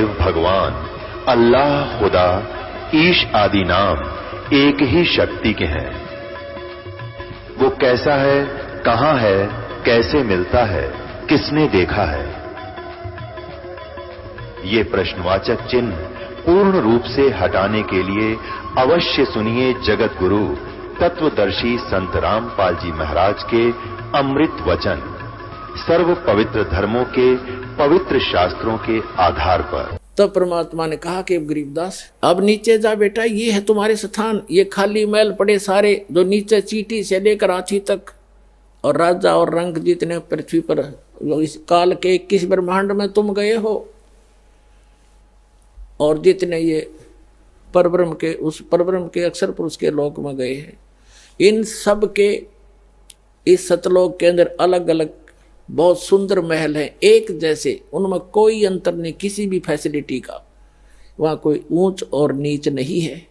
देव भगवान अल्लाह, खुदा, ईश आदि नाम एक ही शक्ति के हैं। वो कैसा है, कहां है, कैसे मिलता है, किसने देखा है? ये प्रश्नवाचक चिन्ह पूर्ण रूप से हटाने के लिए अवश्य सुनिए जगत गुरु तत्वदर्शी संत रामपाल जी महाराज के अमृत वचन, सर्व पवित्र धर्मों के पवित्र शास्त्रों के आधार पर। तब परमात्मा ने कहा कि गरीबदास अब नीचे जा बेटा, ये है तुम्हारे स्थान। ये खाली महल पड़े सारे, जो नीचे चीटी से लेकर हाथी तक, और राजा और रंग जितने पृथ्वी पर इस काल के 21 ब्रह्मांड में तुम गए हो, और जितने ये परब्रह्म के, उस परब्रह्म के अक्षर पुरुष के लोक में गए हैं, इन सब के इस सतलोक के अंदर अलग अलग बहुत सुंदर महल हैं, एक जैसे, उनमें कोई अंतर नहीं किसी भी फैसिलिटी का। वहाँ कोई ऊंच और नीच नहीं है,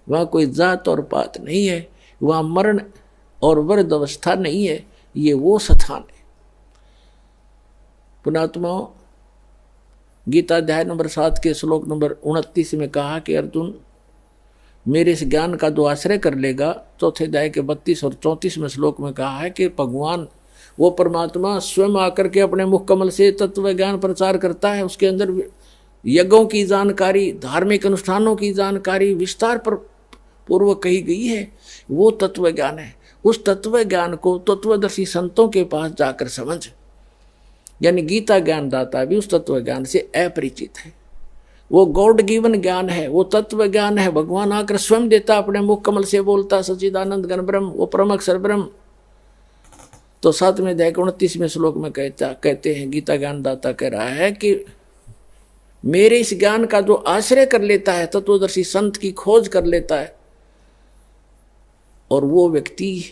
वहाँ कोई जात और पात नहीं है, वहाँ मरण और वृद्ध अवस्था नहीं है। ये वो स्थान है। पुणात्माओं, गीता अध्याय नंबर 7 के श्लोक नंबर 29 में कहा कि अर्जुन, मेरे इस ज्ञान का जो आश्रय कर लेगा, चौथे अध्याय के 32 और 34 में श्लोक में कहा है कि भगवान वो परमात्मा स्वयं आकर के अपने मुख कमल से तत्व ज्ञान प्रचार करता है। उसके अंदर यज्ञों की जानकारी, धार्मिक अनुष्ठानों की जानकारी विस्तार पर पूर्वक कही गई है। वो तत्व ज्ञान है। उस तत्व ज्ञान को तत्वदर्शी संतों के पास जाकर समझ, यानी गीता ज्ञान दाता भी उस तत्व ज्ञान से अपरिचित है। वो गॉड गिवन ज्ञान है, वो तत्व ज्ञान है। भगवान आकर स्वयं देता, अपने मुख कमल से बोलता, सच्चिदानंद घन ब्रह्म, वो परम अक्षर ब्रह्म। तो 7वें अध्याय के 29वें श्लोक में कहते हैं, गीता ज्ञान दाता कह रहा है कि मेरे इस ज्ञान का जो आश्रय कर लेता है, तत्वदर्शी संत की खोज कर लेता है, और वो व्यक्ति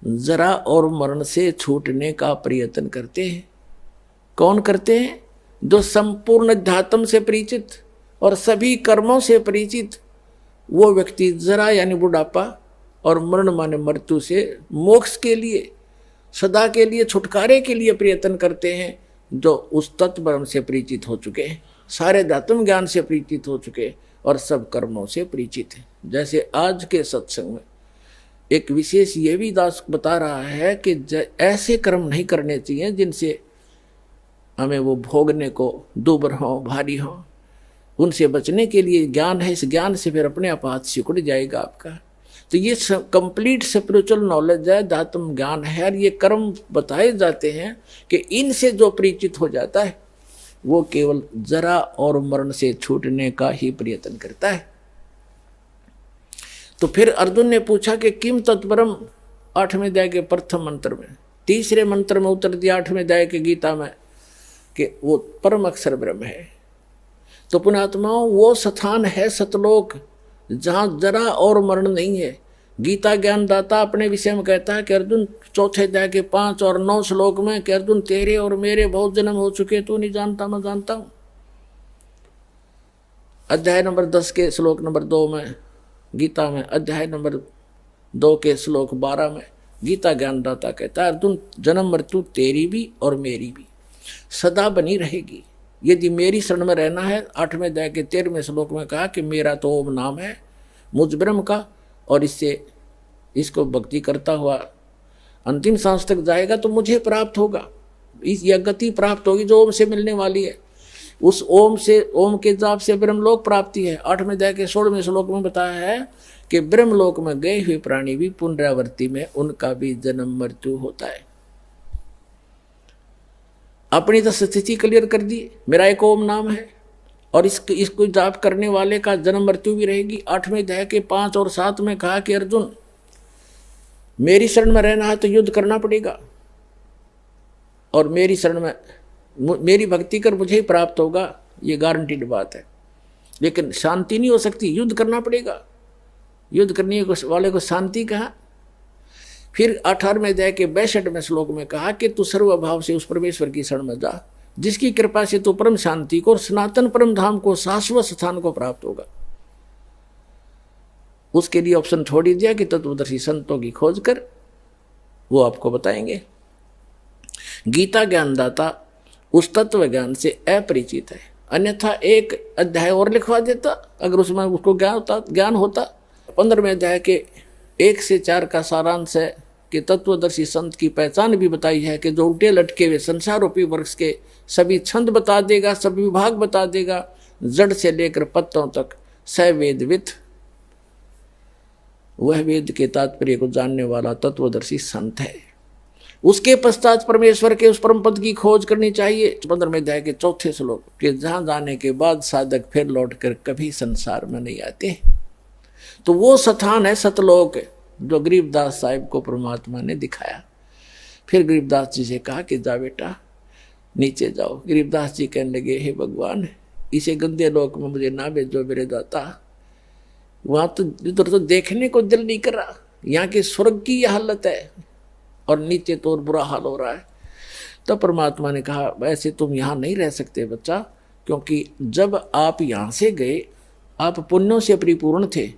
जरा और मरण से छूटने का प्रयत्न करते हैं। कौन करते हैं? जो संपूर्ण अध्यात्म से परिचित और सभी कर्मों से परिचित वो व्यक्ति जरा यानी बुढ़ापा और मरण माने मृत्यु से मोक्ष के लिए, सदा के लिए, छुटकारे के लिए प्रयत्न करते हैं, जो उस तत्व ब्रह्म से परिचित हो चुके हैं, सारे अध्यात्म ज्ञान से परिचित हो चुके हैं और सब कर्मों से परिचित हैं। जैसे आज के सत्संग में एक विशेष ये भी दास बता रहा है कि ऐसे कर्म नहीं करने चाहिए जिनसे हमें वो भोगने को दुबर हो, भारी हो। उनसे बचने के लिए ज्ञान है, इस ज्ञान से फिर अपने आप हाथ सिकुड़ जाएगा आपका। तो ये कंप्लीट स्पिरिचुअल नॉलेज है, अध्यात्म ज्ञान है, और ये कर्म बताए जाते हैं कि इनसे जो परिचित हो जाता है वो केवल जरा और मरण से छूटने का ही प्रयत्न करता है। तो फिर अर्जुन ने पूछा कि किम तत्परम, 8वें अध्याय के प्रथम मंत्र में, तीसरे मंत्र में उत्तर दिया 8वें अध्याय के गीता में कि वो परम अक्षर ब्रह्म है। तो पुणात्माओं, वो स्थान है सतलोक जहाँ जरा और मरण नहीं है। गीता ज्ञान दाता अपने विषय में कहता है कि अर्जुन, चौथे अध्याय के 5 और 9 श्लोक में कि अर्जुन, तेरे और मेरे बहुत जन्म हो चुके, तू नहीं जानता, मैं जानता हूं। अध्याय नंबर 10 के श्लोक नंबर 2 में गीता में, अध्याय नंबर 2 के श्लोक 12 में गीता ज्ञान दाता कहता है, अर्जुन, जन्म मृत्यु तेरी भी और मेरी भी सदा बनी रहेगी यदि मेरी शरण में रहना है। 8वें अध्याय के 13वें श्लोक में कहा कि मेरा तो ओम नाम है मुझ ब्रह्म का, और इसको भक्ति करता हुआ अंतिम सांस तक जाएगा तो मुझे प्राप्त होगा, यह गति प्राप्त होगी जो ओम से मिलने वाली है। उस ओम से, ओम के जाप से ब्रह्मलोक प्राप्ति है। 8वें अध्याय के 16वें श्लोक में बताया है कि ब्रह्मलोक में गए हुए प्राणी भी पुनरावृत्ति में उनका भी जन्म मृत्यु होता है। अपनी तो स्थिति क्लियर कर दी, मेरा एक ओम नाम है और इसको जाप करने वाले का जन्म मृत्यु भी रहेगी। 8वें अध्याय के 5 और 7 में कहा कि अर्जुन, मेरी शरण में रहना है तो युद्ध करना पड़ेगा, और मेरी शरण में मेरी भक्ति कर मुझे ही प्राप्त होगा, ये गारंटीड बात है। लेकिन शांति नहीं हो सकती, युद्ध करना पड़ेगा। युद्ध करने वाले को शांति कहा। फिर 18वें अध्याय के 62वें श्लोक में कहा कि तू सर्वभाव से उस परमेश्वर की शरण में जा, जिसकी कृपा से तू परम शांति को और सनातन परम धाम को, शाश्वत स्थान को प्राप्त होगा। उसके लिए ऑप्शन छोड़ दिया कि तत्वदर्शी संतों की खोज कर वो आपको बताएंगे। गीता ज्ञानदाता उस तत्व ज्ञान से अपरिचित है, अन्यथा एक अध्याय और लिखवा देता, अगर उसमें उसको ज्ञान होता। 15वें अध्याय के 1 से 4 का सारांश है कि तत्वदर्शी संत की पहचान भी बताई है कि जो उल्टे लटके हुए संसार रूपी वृक्ष के सभी छंद बता देगा, सभी विभाग बता देगा, जड़ से लेकर पत्तों तक सवेदविद, वह वेद के तात्पर्य को जानने वाला तत्वदर्शी संत है। उसके पश्चात परमेश्वर के उस परम पद की खोज करनी चाहिए। 15वें अध्याय के 4 श्लोक के जहां जाने के बाद साधक फिर लौटकर कभी संसार में नहीं आते। तो वो स्थान है सतलोक, जो गरीबदास साहिब को परमात्मा ने दिखाया। फिर गरीबदास जी से कहा कि जा बेटा नीचे जाओ। गरीबदास जी कहने लगे, हे भगवान, इसे गंदे लोक में मुझे ना भेजो मेरे दाता, वहां तो इधर तो देखने को दिल नहीं कर रहा। यहाँ की स्वर्ग की यह हालत है और नीचे तो और बुरा हाल हो रहा है। तो परमात्मा ने कहा, वैसे तुम यहाँ नहीं रह सकते बच्चा, क्योंकि जब आप यहाँ से गए आप पुण्यों से परिपूर्ण थे।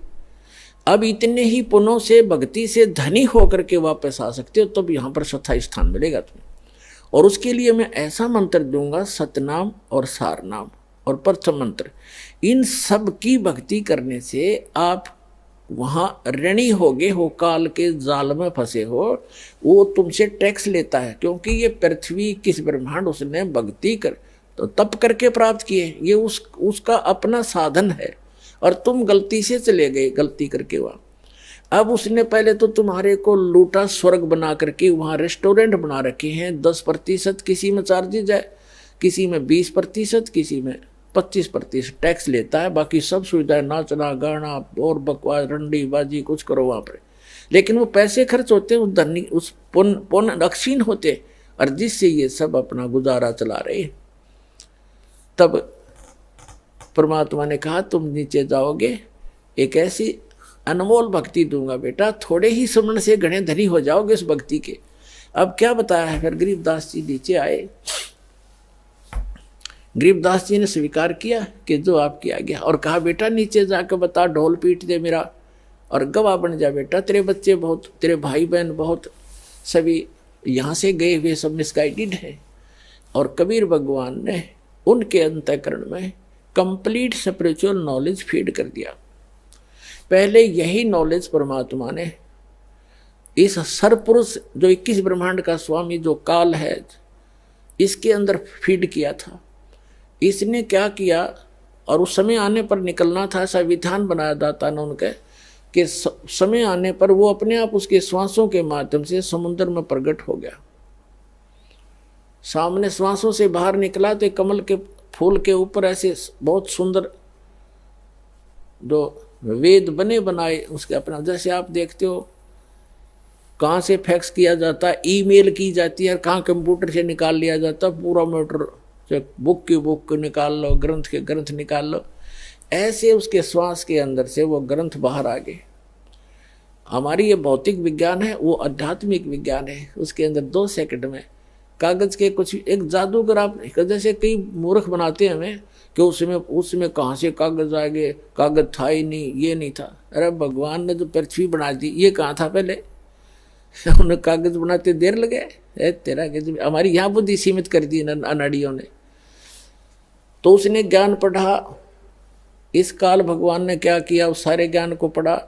अब इतने ही पुण्यों से भक्ति से धनी होकर के वापस आ सकते हो, तब तो यहाँ पर स्थायी स्थान मिलेगा तुम्हें। और उसके लिए मैं ऐसा मंत्र दूंगा, सतनाम और सारनाम और प्रथम मंत्र, इन सब की भक्ति करने से आप वहाँ ऋणी होगे हो, काल के जाल में फंसे हो। वो तुमसे टैक्स लेता है, क्योंकि ये पृथ्वी किस ब्रह्मांड उसने भक्ति कर तो तप करके प्राप्त किए, ये उसका अपना साधन है। और तुम गलती से चले गए, गलती करके वहाँ। अब उसने पहले तो तुम्हारे को लूटा, स्वर्ग बना करके वहाँ रेस्टोरेंट बना रखे हैं। 10% किसी में चार्जेज है, किसी में 20%, किसी में 25% टैक्स लेता है। बाकी सब सुविधाएं, नाचना गाना और बकवास रंडी बाजी कुछ करो वहाँ पर। लेकिन वो पैसे खर्च होते हैं, उस धनी उस पुण्य अक्षीण होते, और जिससे ये सब अपना गुजारा चला रहे। तब परमात्मा ने कहा, तुम नीचे जाओगे, एक ऐसी अनमोल भक्ति दूंगा बेटा, थोड़े ही सुमरण से घने धनी हो जाओगे उस भक्ति के। अब क्या बताया है। फिर गरीबदास जी नीचे आए। गरीबदास जी ने स्वीकार किया कि जो आपकी आज्ञा, और कहा बेटा नीचे जाकर बता, ढोल पीट दे मेरा और गवाह बन जा बेटा। तेरे बच्चे बहुत, तेरे भाई बहन बहुत, सभी यहाँ से गए हुए सब मिसगाइडेड है। और कबीर भगवान ने उनके अंतःकरण में कंप्लीट स्पिरिचुअल नॉलेज फीड कर दिया। पहले यही नॉलेज परमात्मा ने इस सरपुरुष जो 21 ब्रह्मांड का स्वामी जो काल है, इसके अंदर फीड किया था। इसने क्या किया, और उस समय आने पर निकलना था, ऐसा विधान बनाया दाता ने उनके कि समय आने पर वो अपने आप उसके श्वासों के माध्यम से समुद्र में प्रकट हो गया। सामने श्वासों से बाहर निकला तो कमल के फूल के ऊपर ऐसे बहुत सुंदर जो वेद बने बनाए उसके अपना, जैसे आप देखते हो कहाँ से फैक्स किया जाता है, ईमेल की जाती है, कहाँ कंप्यूटर से निकाल लिया जाता है, पूरा मैटर से बुक की बुक निकाल लो, ग्रंथ के ग्रंथ निकाल लो। ऐसे उसके श्वास के अंदर से वो ग्रंथ बाहर आ गए। हमारी ये भौतिक विज्ञान है, वो आध्यात्मिक विज्ञान है। उसके अंदर 2 सेकंड में कागज के कुछ एक जादूगर, आप जैसे कई मूर्ख बनाते हैं हमें कि उसमें कहाँ से कागज आ गए, कागज था ही नहीं, ये नहीं था। अरे भगवान ने जो पृथ्वी बना दी, ये कहाँ था पहले? उन्हें कागज बनाते देर लगे? तेरा हमारी यहाँ बुद्धि सीमित कर दी अनाड़ियों ने। तो उसने ज्ञान पढ़ा, इस काल भगवान ने क्या किया, उस सारे ज्ञान को पढ़ा,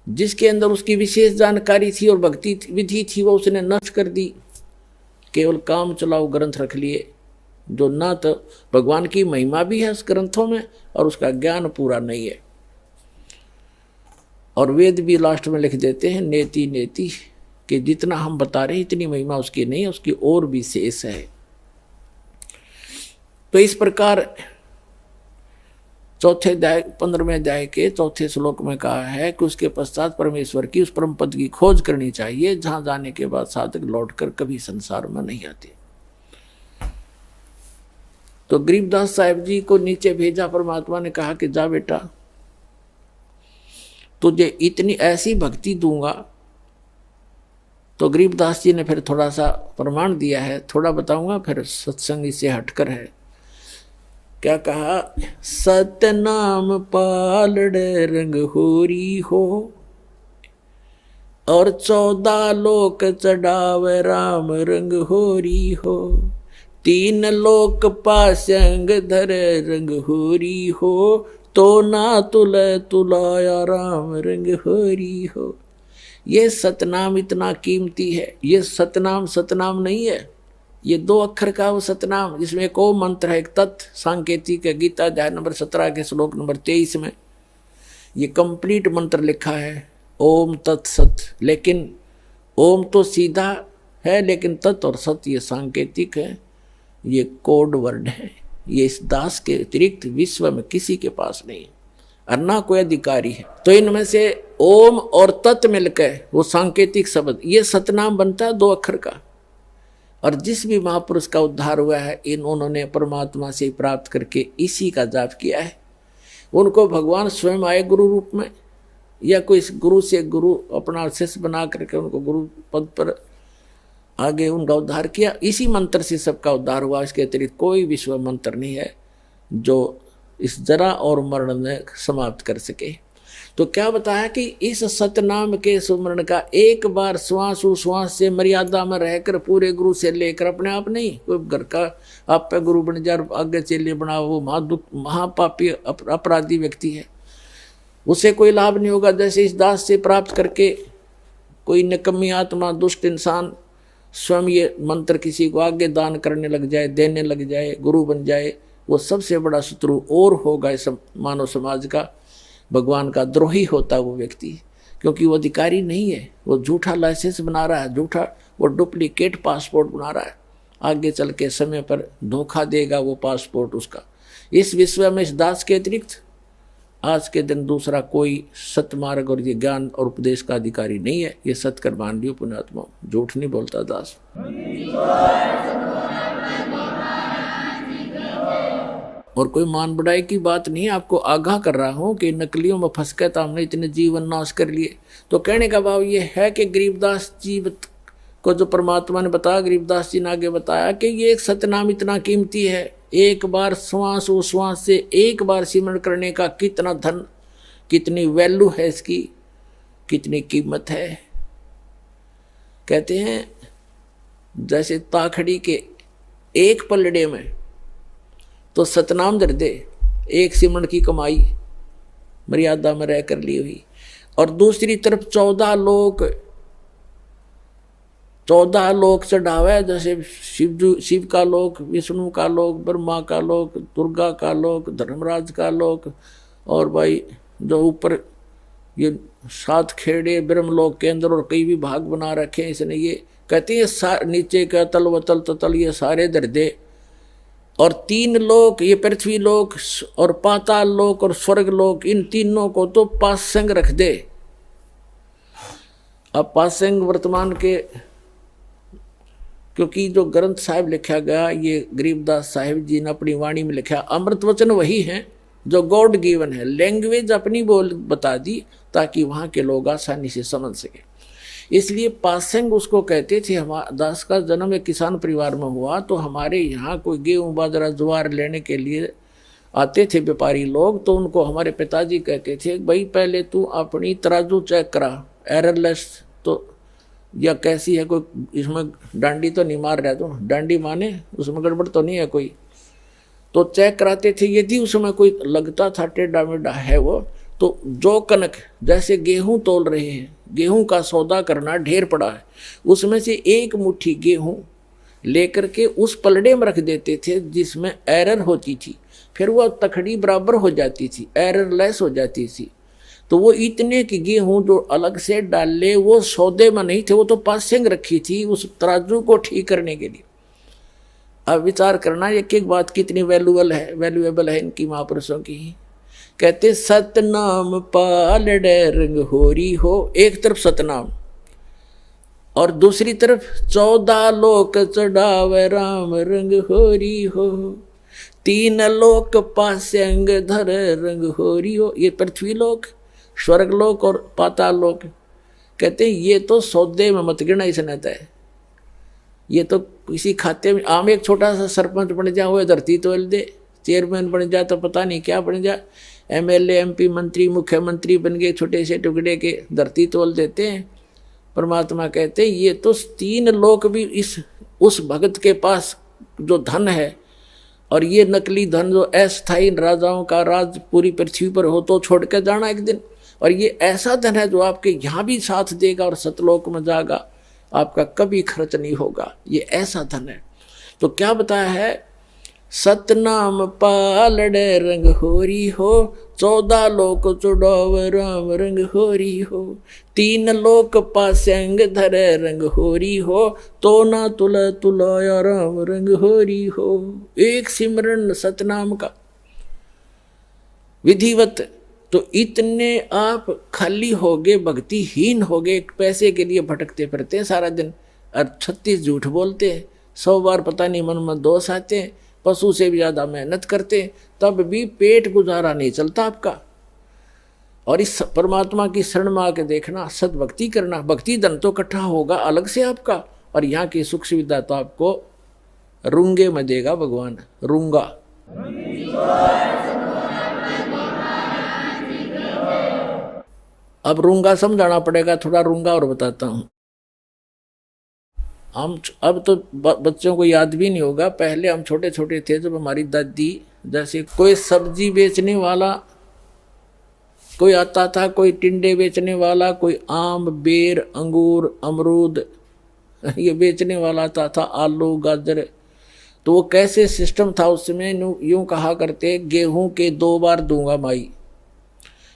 जिसके अंदर उसकी विशेष जानकारी थी और भक्ति विधि थी, वो उसने नष्ट कर दी। केवल काम चलाओ ग्रंथ रख लिए, जो ना तो भगवान की महिमा भी है उस ग्रंथों में और उसका ज्ञान पूरा नहीं है। और वेद भी लास्ट में लिख देते हैं नेति नेति, कि जितना हम बता रहे हैं इतनी महिमा उसकी नहीं है, उसकी और भी शेष है। तो इस प्रकार 4 अध्याय 15वें अध्याय के 4 श्लोक में कहा है कि उसके पश्चात परमेश्वर की उस परम पद की खोज करनी चाहिए, जहां जाने के बाद साधक लौटकर कभी संसार में नहीं आते। तो गरीबदास साहिब जी को नीचे भेजा परमात्मा ने, कहा कि जा बेटा तुझे इतनी ऐसी भक्ति दूंगा। तो गरीबदास जी ने फिर थोड़ा सा प्रमाण दिया है, थोड़ा बताऊंगा, फिर सत्संग इससे हटकर है। क्या कहा, सतनाम पालड़ रंग होरी हो, और 14 लोक चढ़ावे राम रंग होरी हो। तीन लोक पासंग धर रंग होरी हो, तो ना तुलाया राम रंग होरी हो। ये सतनाम इतना कीमती है। ये सतनाम नहीं है, ये 2 अक्षर का वो सतनाम, जिसमें एक ओम मंत्र है, एक तत् सांकेतिक है। गीता अध्याय नंबर 17 के श्लोक नंबर 23 में ये कंप्लीट मंत्र लिखा है, ओम तत्सत। लेकिन ओम तो सीधा है, लेकिन तत् और सत ये सांकेतिक है, ये कोड वर्ड है। ये इस दास के अतिरिक्त विश्व में किसी के पास नहीं है और ना कोई अधिकारी है। तो इनमें से ओम और तत् मिलकर वो सांकेतिक शब्द, ये सतनाम बनता है 2 अक्षर का। और जिस भी महापुरुष का उद्धार हुआ है, उन्होंने परमात्मा से प्राप्त करके इसी का जाप किया है। उनको भगवान स्वयं आए गुरु रूप में, या कोई गुरु से गुरु अपना शिष्य बना करके उनको गुरु पद पर आगे उनका उद्धार किया। इसी मंत्र से सबका उद्धार हुआ। इसके अतिरिक्त कोई विश्व मंत्र नहीं है जो इस जरा और मरण में समाप्त कर सके। तो क्या बताया कि इस सतनाम के सुमरण का एक बार श्वास उश्वास से मर्यादा में रहकर पूरे गुरु से लेकर, अपने आप नहीं, कोई घर का आप पे गुरु बन जाए आगे चेले बना, वो महापापी अपराधी व्यक्ति है, उसे कोई लाभ नहीं होगा। जैसे इस दास से प्राप्त करके कोई निकम्मी आत्मा दुष्ट इंसान स्वयं ये मंत्र किसी को आगे दान करने लग जाए, देने लग जाए, गुरु बन जाए, वो सबसे बड़ा शत्रु और होगा इस मानव समाज का, भगवान का द्रोही होता वो व्यक्ति। क्योंकि वो अधिकारी नहीं है, वो झूठा लाइसेंस बना रहा है, झूठा वो डुप्लीकेट पासपोर्ट बना रहा है। आगे चल के समय पर धोखा देगा वो पासपोर्ट उसका। इस विश्व में इस दास के अतिरिक्त आज के दिन दूसरा कोई सतमार्ग और ये ज्ञान और उपदेश का अधिकारी नहीं है। ये सत्कर मान लियो पुण्यात्मा, झूठ नहीं बोलता दास। और कोई मान बढ़ाई की बात नहीं, आपको आगाह कर रहा हूं कि नकलियों में फंस कर तो हमने इतने जीवन नाश कर लिए। तो कहने का भाव ये है कि गरीबदास जी को जो परमात्मा ने बताया, गरीबदास जी ने आगे बताया कि ये एक सतनाम इतना कीमती है, एक बार श्वास उश्वास से एक बार सिमरण करने का कितना धन, कितनी वैल्यू है इसकी, कितनी कीमत है। कहते हैं जैसे ताखड़ी के एक पलड़े में तो सतनाम धर दे, एक सिमरण की कमाई मर्यादा में रह कर ली हुई, और दूसरी तरफ 14 लोक चढ़ावे, जैसे शिव का लोक, विष्णु का लोक, ब्रह्मा का लोक, दुर्गा का लोक, धर्मराज का लोक, और भाई जो ऊपर ये 7 खेड़े ब्रह्मलोक के अंदर और कई भी भाग बना रखे हैं इसने। ये कहते हैं नीचे का तल वतल ततल ये सारे धर दे, और 3 लोक, ये पृथ्वी लोक और पाताल लोक और स्वर्ग लोक, इन तीनों को तो पासंग रख दे। अब पासंग वर्तमान के, क्योंकि जो ग्रंथ साहिब लिखा गया ये गरीबदास साहिब जी ने अपनी वाणी में लिखा, अमृत वचन वही है जो गॉड गिवन है, लैंग्वेज अपनी बोल बता दी ताकि वहां के लोग आसानी से समझ सके। इसलिए पासंग उसको कहते थे। हमारा दास का जन्म एक किसान परिवार में हुआ, तो हमारे यहाँ कोई गेहूँ बाजरा ज्वार लेने के लिए आते थे व्यापारी लोग, तो उनको हमारे पिताजी कहते थे भाई पहले तू अपनी तराजू चेक करा, एररलेस तो या कैसी है, कोई इसमें डांडी तो नहीं मार रहा, तो डांडी माने उसमें गड़बड़ तो नहीं है कोई, तो चेक कराते थे। यदि उसमें कोई लगता था टेढ़ा मेढ़ा है वो, तो जो कनक, जैसे गेहूं तोल रहे हैं, गेहूं का सौदा करना ढेर पड़ा है, उसमें से एक मुट्ठी गेहूं लेकर के उस पलड़े में रख देते थे जिसमें एरर होती थी, फिर वो तखड़ी बराबर हो जाती थी, एररलेस हो जाती थी। तो वो इतने की गेहूं जो अलग से डाले वो सौदे में नहीं थे, वो तो पासिंग रखी थी उस तराजू को ठीक करने के लिए। अब विचार करना एक एक बात कितनी वैल्यूएबल है इनकी महापुरुषों की। कहते सतनाम पालड़े रंग होरी हो, एक तरफ सतनाम और दूसरी तरफ 14 लोक चढ़ावे राम रंग होरी हो, 3 लोक पासंग धर रंग होरी हो। ये पृथ्वी लोक, स्वर्ग लोक और पाताल लोक। कहते हैं ये तो सौदे में मत गिरना इसने तय, ये तो किसी खाते में आम एक छोटा सा सरपंच बन जा, वो धरती तोल दे, चेयरमैन बन जा तो पता नहीं क्या बन जा, एमएलए एमपी मंत्री मुख्यमंत्री बन गए, छोटे से टुकड़े के धरती तोल देते हैं। परमात्मा कहते हैं ये तो 3 लोक भी इस उस भगत के पास जो धन है और ये नकली धन जो अस्थायी राजाओं का राज पूरी पृथ्वी पर हो तो छोड़ के जाना एक दिन, और ये ऐसा धन है जो आपके यहाँ भी साथ देगा और सतलोक में जाएगा, आपका कभी खर्च नहीं होगा, ये ऐसा धन है। तो क्या बताया है, सतनाम पालड़े रंग होरी हो, 14 लोक चुड़ाव राम रंग होरी हो, 3 लोक पास्यंग धरे रंग होरी हो, तो ना तुला तुलाया राम रंग होरी हो। एक सिमरन सतनाम का विधिवत, तो इतने आप खाली हो गए, भक्तिहीन हो गए, पैसे के लिए भटकते फिरते हैं सारा दिन और 36 झूठ बोलते हैं, 100 बार पता नहीं मन में दोष आते हैं, पशु से भी ज्यादा मेहनत करते हैं, तब भी पेट गुजारा नहीं चलता आपका। और इस परमात्मा की शरण में आके देखना, सद्भक्ति करना, भक्ति धन तो इकट्ठा होगा अलग से आपका, और यहाँ की सुख सुविधा तो आपको रूंगे में देगा भगवान, रूंगा। अब रूंगा समझाना पड़ेगा, थोड़ा रूंगा और बताता हूं। हम अब तो बच्चों को याद भी नहीं होगा, पहले हम छोटे छोटे थे जब हमारी दादी, जैसे कोई सब्जी बेचने वाला कोई आता था, कोई टिंडे बेचने वाला, कोई आम बेर अंगूर अमरूद ये बेचने वाला आता था, आलू गाजर। तो वो कैसे सिस्टम था उसमें, यूं कहा करते, गेहूं के 2 बार दूंगा माई,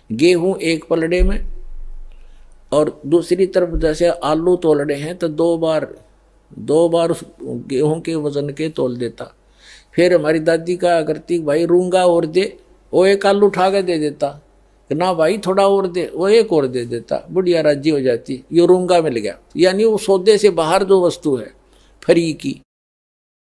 गेहूं एक पलड़े में और दूसरी तरफ जैसे आलू तोलड़े हैं तो 2 बार उस गेहूं के वजन के तोल देता। फिर हमारी दादी कहा करती, भाई रूंगा और दे, वो एक आलू उठा के दे देता, ना भाई थोड़ा और दे, वो एक और दे देता, बुढ़िया राजी हो जाती, ये रूंगा मिल गया। यानी वो सौदे से बाहर जो वस्तु है फ्री की।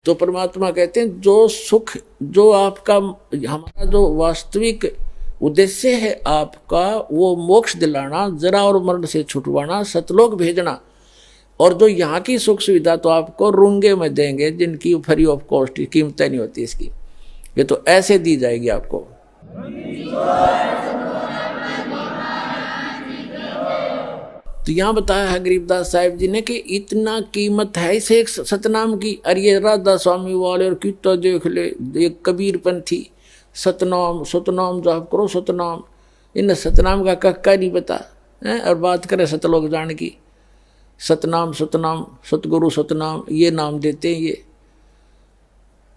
तो परमात्मा कहते हैं जो सुख, जो आपका हमारा जो वास्तविक उद्देश्य है आपका, वो मोक्ष दिलाना, जरा और मरण से छुटवाना, सतलोक भेजना, और जो यहाँ की सुख सुविधा तो आपको रूंगे में देंगे, जिनकी फ्री ऑफ कॉस्ट कीमत नहीं होती इसकी, ये तो ऐसे दी जाएगी आपको। तो यहाँ बताया है गरीबदास साहिब जी ने कि इतना कीमत है इस एक सतनाम की। अरे ये राधा स्वामी वाले और कितना देख ले, एक कबीरपंथी सतनाम सतनाम जाप करो सतनाम, इन सतनाम का कक्का नहीं पता है। और बात करें सतलोक जान की, सतनाम सतनाम सतगुरु सतनाम ये नाम देते हैं, ये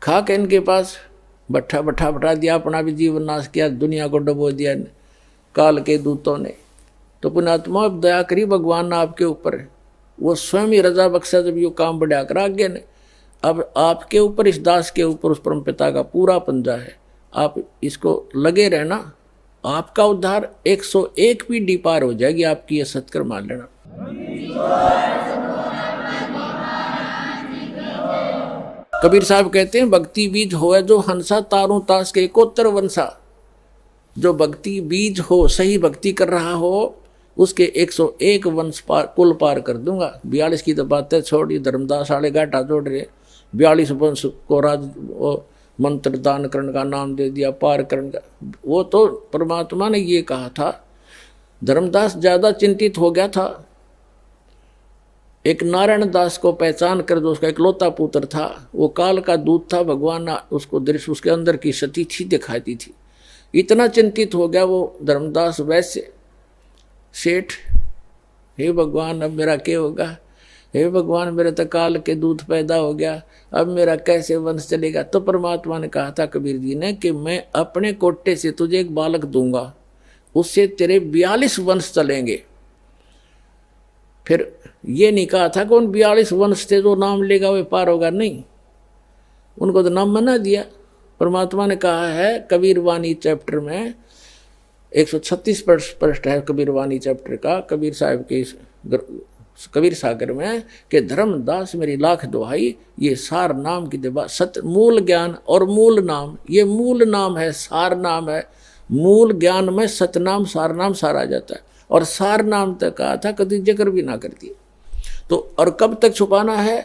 खा के इनके पास बैठा दिया, अपना भी जीवन नाश किया, दुनिया को डुबो दिया काल के दूतों ने। तो पुण्यात्मा अब दया करी भगवान ने आपके ऊपर, वो स्वयं ही रजा बख्शा जब ये काम बढ़ा कर आगे ने। अब आपके ऊपर, इस दास के ऊपर उस परम पिता का पूरा पंजा है, आप इसको लगे रहना, आपका उद्धार 101 पीढ़ी पार हो जाएगी आपकी, ये सत्कर मान लेना। कबीर साहब कहते हैं भक्ति बीज होए जो हंसा, तारों तास के 71 वंशा। जो भक्ति बीज हो, सही भक्ति कर रहा हो, उसके 101 वंश कुल पार कर दूंगा। 42 की तो बातें छोड़ी, धर्मदास वाले घाटा जोड़ रहे, 42 वंश को राज मंत्र दान करने का नाम दे दिया, पार करने का। वो तो परमात्मा ने ये कहा था। धर्मदास ज्यादा चिंतित हो गया था, एक नारायण दास को पहचान कर, जो उसका इकलौता पुत्र था, वो काल का दूत था, भगवान ने उसको दृश्य उसके अंदर की सती थी दिखाती थी। इतना चिंतित हो गया वो धर्मदास वैसे सेठ, हे भगवान अब मेरा क्या होगा, हे भगवान मेरे तो काल के दूत पैदा हो गया, अब मेरा कैसे वंश चलेगा। तो परमात्मा ने कहा था कबीर जी ने कि मैं अपने कोटे से तुझे एक बालक दूंगा, उससे तेरे 42 वंश चलेंगे। फिर ये नहीं कहा था कि उन 42 वंश से जो नाम लेगा वे पार होगा, नहीं, उनको तो नाम मना दिया। परमात्मा ने कहा है कबीर वाणी चैप्टर में 136 पृष्ठ है कबीर वाणी चैप्टर का, कबीर साहब के कबीर सागर में, कि धर्मदास मेरी लाख दुहाई, ये सार नाम की दिबा, सत मूल ज्ञान और मूल नाम, ये मूल नाम है, सार नाम है। मूल ज्ञान में सतनाम सार नाम सार आ जाता है, और सार नाम तक कहा था कभी जिक्र भी ना करती। तो और कब तक छुपाना है,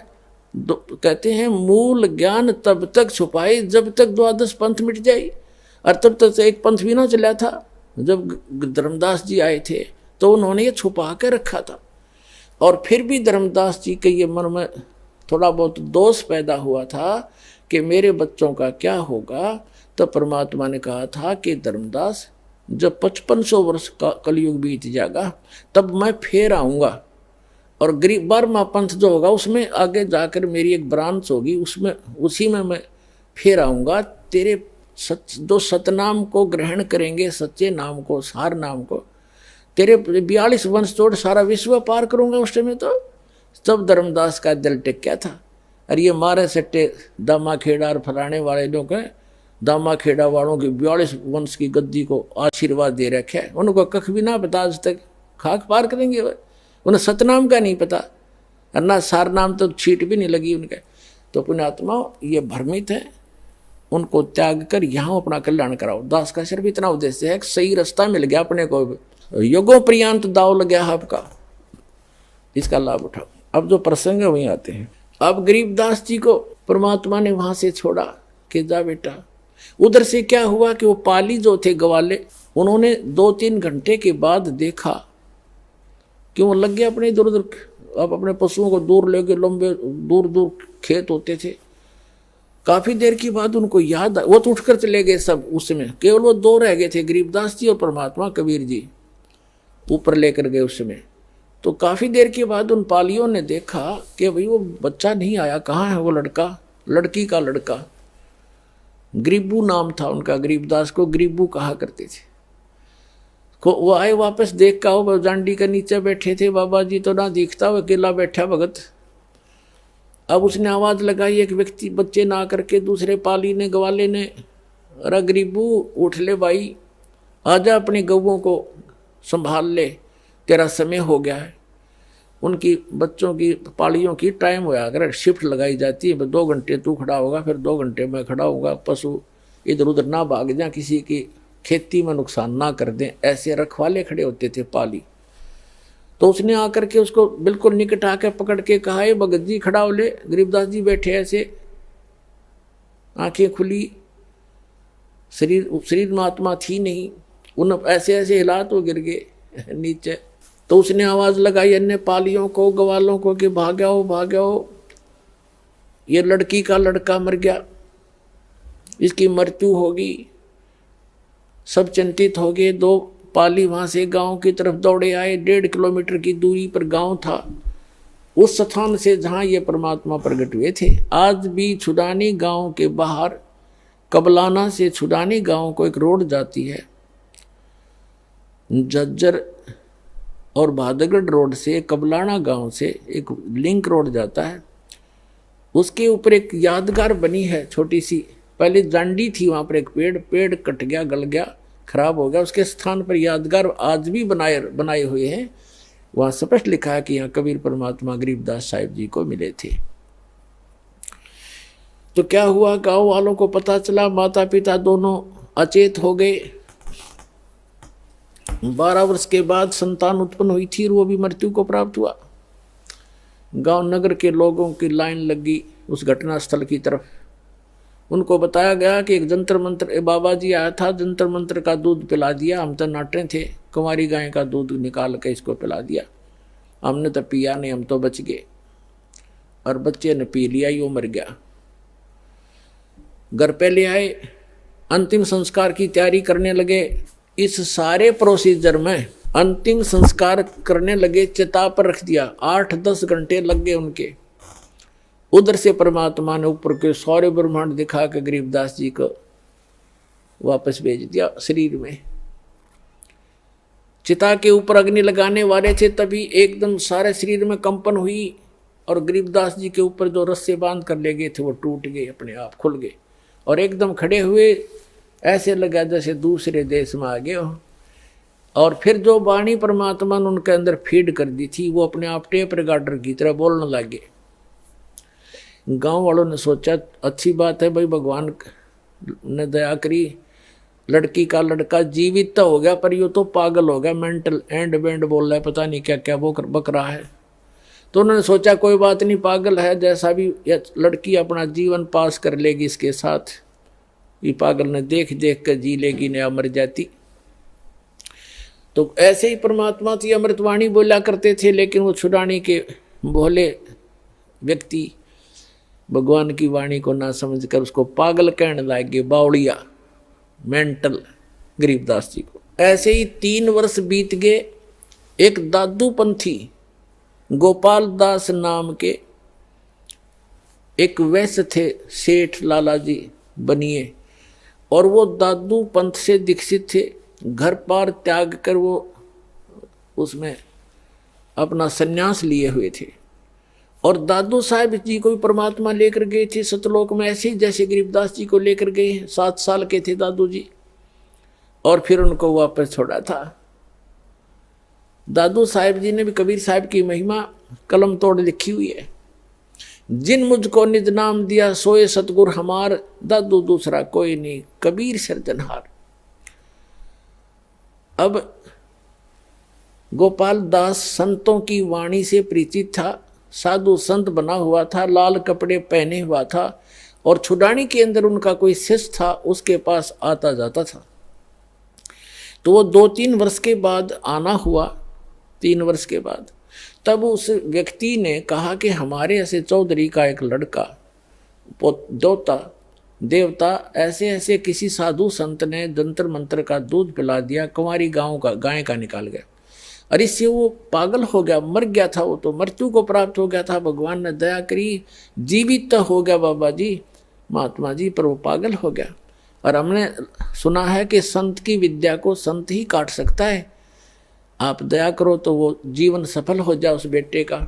कहते हैं मूल ज्ञान तब तक छुपाए जब तक 12 पंथ मिट जाए। और तब तक एक पंथ भी ना चला था। जब धर्मदास जी आए थे तो उन्होंने ये छुपा के रखा था, और फिर भी धर्मदास जी के ये मन में थोड़ा बहुत दोष पैदा हुआ था कि मेरे बच्चों का क्या होगा, तो परमात्मा ने कहा था कि धर्मदास जब 5500 वर्ष का कलयुग बीत जाएगा तब मैं फिर आऊंगा, और गरीब 12वां पंथ जो होगा उसमें आगे जाकर मेरी एक ब्रांच होगी, उसमें उसी में मैं फिर आऊंगा। तेरे जो सतनाम को ग्रहण करेंगे, सच्चे नाम को, सार नाम को, तेरे 42 वंश तोड़ सारा विश्व पार करूंगा उस समय। तो तब धर्मदास का दिल टिक क्या था। अरे ये मारे सट्टे दामा खेड़ा और फलाने वाले लोग हैं, दामा खेड़ा वालों की 42 वंश की गद्दी को आशीर्वाद दे रखे है, उनको कख भी ना पता, आज तक खाक पार करेंगे वह, उन्हें सतनाम का नहीं पता, और ना सार नाम तो छीट भी नहीं लगी उनके। तो पुण्यात्मा ये भ्रमित है, उनको त्याग कर यहाँ अपना कल्याण कराओ। दास का सिर्फ इतना उद्देश्य है कि सही रास्ता मिल गया अपने को, युगों पर्यंत दाव लग गया आपका, इसका लाभ उठाओ। अब जो प्रसंग है वहीं आते हैं। अब गरीबदास जी को परमात्मा ने वहां से छोड़ा कि जा बेटा। उधर से क्या हुआ कि वो पाली जो थे ग्वाले, उन्होंने 2-3 घंटे के बाद देखा कि वो लग गया अपने इधर उधर, अब अपने पशुओं को दूर लेके, लंबे दूर दूर खेत होते थे। काफी देर के बाद उनको याद, वो तो उठकर चले गए सब, उसमें केवल वो 2 रह गए थे, गरीबदास जी और परमात्मा कबीर जी ऊपर लेकर गए उस समय। तो काफी देर के बाद उन पालियों ने देखा कि भाई वो बच्चा नहीं आया, कहाँ है वो लड़का, लड़की का लड़का। गरीबू नाम था उनका, गरीबदास को गरीबू कहा करते थे। वो आए वापस, देख का वो जांडी के नीचे बैठे थे, बाबा जी तो ना दिखता, वो अकेला बैठा भगत। अब उसने आवाज लगाई, एक व्यक्ति बच्चे ना करके, दूसरे पाली ने, ग्वाले ने, अरे गरीबू उठ ले भाई, आजा अपनी गौओं को संभाल ले, तेरा समय हो गया है। उनकी बच्चों की पालियों की टाइम होया, अगर शिफ्ट लगाई जाती है, 2 घंटे तू खड़ा होगा, फिर 2 घंटे मैं खड़ा होगा, पशु इधर उधर ना भाग जाए, किसी की खेती में नुकसान ना कर दें, ऐसे रखवाले खड़े होते थे पाली। तो उसने आकर के उसको बिल्कुल निकट आकर पकड़ के कहा, ये भगत जी खड़ा हो ले। गरीबदास जी बैठे ऐसे, आंखें खुली, शरीर में आत्मा थी नहीं, उन ऐसे ऐसे हिला तो गिर गए नीचे। तो उसने आवाज लगाई अन्य पालियों को, ग्वालों को कि भाग्याओ भाग्याओ, ये लड़की का लड़का मर गया, इसकी मृत्यु होगी। सब चिंतित हो गए। 2 पाली वहां से गांव की तरफ दौड़े आए। 1.5 किलोमीटर की दूरी पर गांव था, उस स्थान से जहां ये परमात्मा प्रकट हुए थे। आज भी छुडानी गांव के बाहर, कबलाना से छुडानी गांव को एक रोड जाती है, झज्जर और भादगढ़ रोड से कबलाना गांव से एक लिंक रोड जाता है। उसके ऊपर एक यादगार बनी है छोटी सी, पहले जांडी थी, वहां पर एक पेड़ कट गया, गल गया, खराब हो गया, उसके स्थान पर यादगार आज भी बनाए हुए हैं। वहां स्पष्ट लिखा है कि यहाँ कबीर परमात्मा गरीबदास साहिब जी को मिले थे। तो क्या हुआ, गांव वालों को पता चला, माता पिता दोनों अचेत हो गए। 12 वर्ष के बाद संतान उत्पन्न हुई थी और वो भी मृत्यु को प्राप्त हुआ। गांव नगर के लोगों की लाइन लगी उस घटना स्थल की तरफ। उनको बताया गया कि एक जंतर मंत्र बाबा जी आया था, जंतर मंत्र का दूध पिला दिया। हम तो नाटे थे, कुंवारी गाय का दूध निकाल के इसको पिला दिया, हमने तो पिया नहीं, हम तो बच गए। और बच्चे ने पी लिया, यो मर गया। घर पे ले आए, अंतिम संस्कार की तैयारी करने लगे। इस सारे प्रोसीजर में अंतिम संस्कार करने लगे, चिता पर रख दिया। 8-10 घंटे लग गए उनके। उधर से परमात्मा ने ऊपर के सारे ब्रह्मांड दिखा के गरीबदास जी को वापस भेज दिया शरीर में। चिता के ऊपर अग्नि लगाने वाले थे, तभी एकदम सारे शरीर में कंपन हुई और गरीबदास जी के ऊपर जो रस्से बांध कर ले गए थे वो टूट गए, अपने आप खुल गए और एकदम खड़े हुए। ऐसे लगा जैसे दूसरे देश में आ गए हो। और फिर जो वाणी परमात्मा ने उनके अंदर फीड कर दी थी, वो अपने आप टेप रिकॉर्डर की तरह बोलने लगे। गांव वालों ने सोचा अच्छी बात है भाई, भगवान ने दया करी, लड़की का लड़का जीवित तो हो गया, पर ये तो पागल हो गया, मेंटल एंड बैंड बोल रहा है, पता नहीं क्या क्या वो बक रहा है। तो उन्होंने सोचा कोई बात नहीं, पागल है, जैसा भी लड़की अपना जीवन पास कर लेगी इसके साथ। ये पागल ने देख देख कर जी लेगी, नया मर जाती। तो ऐसे ही परमात्मा थी, अमृतवाणी बोला करते थे, लेकिन वो छुड़ाने के भोले व्यक्ति भगवान की वाणी को ना समझकर उसको पागल कहने लगे, बावड़िया, मेंटल, गरीबदास जी को। ऐसे ही 3 वर्ष बीत गए। एक दादू पंथी गोपाल दास नाम के एक वैश्य थे, सेठ लाला जी बनिए, और वो दादू पंथ से दीक्षित थे। घर पार त्याग कर वो उसमें अपना सन्यास लिए हुए थे। और दादू साहब जी को भी परमात्मा लेकर गए थे सतलोक में, ऐसे ही जैसे गरीबदास जी को लेकर गए। 7 साल के थे दादू जी, और फिर उनको वापस छोड़ा था। दादू साहब जी ने भी कबीर साहब की महिमा कलम तोड़ लिखी हुई है। जिन मुझको निज नाम दिया सोए सतगुर हमार, दादू दूसरा कोई नहीं, कबीर सिरजनहार। अब गोपाल दास संतों की वाणी से परिचित था, साधु संत बना हुआ था, लाल कपड़े पहने हुआ था, और छुडानी के अंदर उनका कोई शिष्य था, उसके पास आता जाता था। तो वो 2-3 वर्ष के बाद आना हुआ, 3 वर्ष के बाद, तब उस व्यक्ति ने कहा कि हमारे ऐसे चौधरी का एक लड़का दोता देवता ऐसे ऐसे किसी साधु संत ने जंतर मंत्र का दूध पिला दिया, कुंवारी गाय का निकाल गया, और इससे वो पागल हो गया, मर गया था, वो तो मृत्यु को प्राप्त हो गया था। भगवान ने दया करी, जीवित तो हो गया बाबा जी, महात्मा जी, पर वो पागल हो गया। और हमने सुना है कि संत की विद्या को संत ही काट सकता है, आप दया करो तो वो जीवन सफल हो जाए उस बेटे का।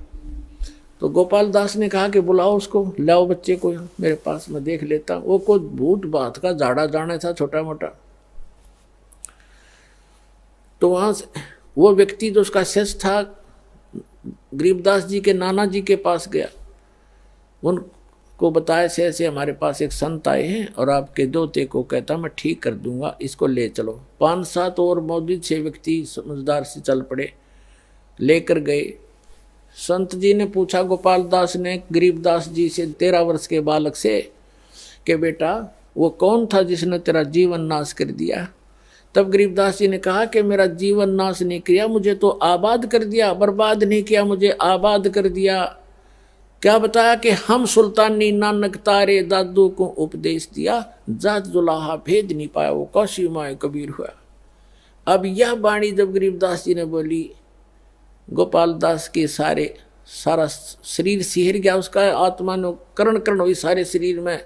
तो गोपाल दास ने कहा कि बुलाओ उसको, लाओ बच्चे को मेरे पास, मैं देख लेता। वो कोई भूत बात का झाड़ा जाना था छोटा मोटा। तो वहां से वो व्यक्ति जो उसका शिष्य था गरीबदास जी के नाना जी के पास गया, उनको बताया से ऐसे हमारे पास एक संत आए हैं और आपके दोते को कहता मैं ठीक कर दूंगा, इसको ले चलो। 5-7 और मौजूद 6 व्यक्ति समझदार से चल पड़े, लेकर गए। संत जी ने पूछा गोपाल दास ने गरीबदास जी से 13 वर्ष के बालक से कि बेटा वो कौन था जिसने तेरा जीवन नाश कर दिया? तब गरीबदास जी ने कहा कि मेरा जीवन नाश नहीं किया, मुझे तो आबाद कर दिया, बर्बाद नहीं किया, मुझे आबाद कर दिया। क्या बताया कि हम सुल्तानी नानक तारे दादू को उपदेश दिया, जात जुलाहा भेद नहीं पाया, वो कौशी माए कबीर हुआ। अब यह वाणी जब गरीबदास जी ने बोली, गोपाल दास के सारा शरीर सिहर गया, उसका आत्मा ने करण करण हुई सारे शरीर में।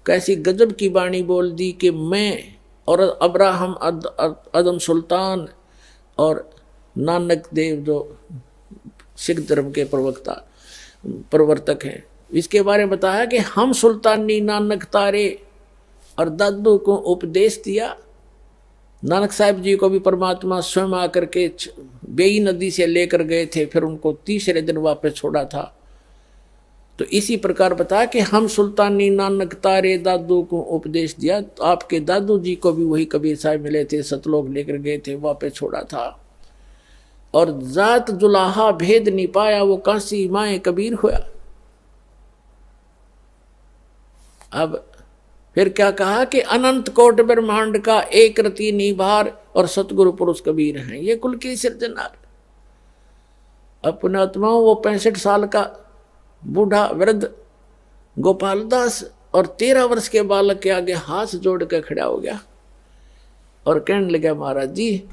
कैसी गजब की वाणी बोल दी कि मैं और अब्राहम अदम सुल्तान और नानक देव जो सिख धर्म के प्रवर्तक हैं, इसके बारे में बताया कि हम सुल्तानी नानक तारे और दादू को उपदेश दिया। नानक साहब जी को भी परमात्मा स्वयं आकर के बेई नदी से लेकर गए थे, फिर उनको तीसरे दिन वापस छोड़ा था। तो इसी प्रकार बताया कि हम सुल्तानी नानक तारे दादू को उपदेश दिया। तो आपके दादू जी को भी वही कबीर साहब मिले थे, सतलोक लेकर गए थे, वापस छोड़ा था। और जात जुलाहा भेद नहीं पाया, वो काशी माए कबीर हुआ। अब फिर क्या कहा कि अनंत कोट ब्रह्मांड का एक रति निभार और सतगुरु पुरुष कबीर हैं, ये कुल की सिरजनार। अपने आत्माओं वो 65 साल का बूढ़ा वृद्ध गोपाल दास और 13 वर्ष के बालक के आगे हाथ जोड़ कर खड़ा हो गया और कहने लगा महाराज जी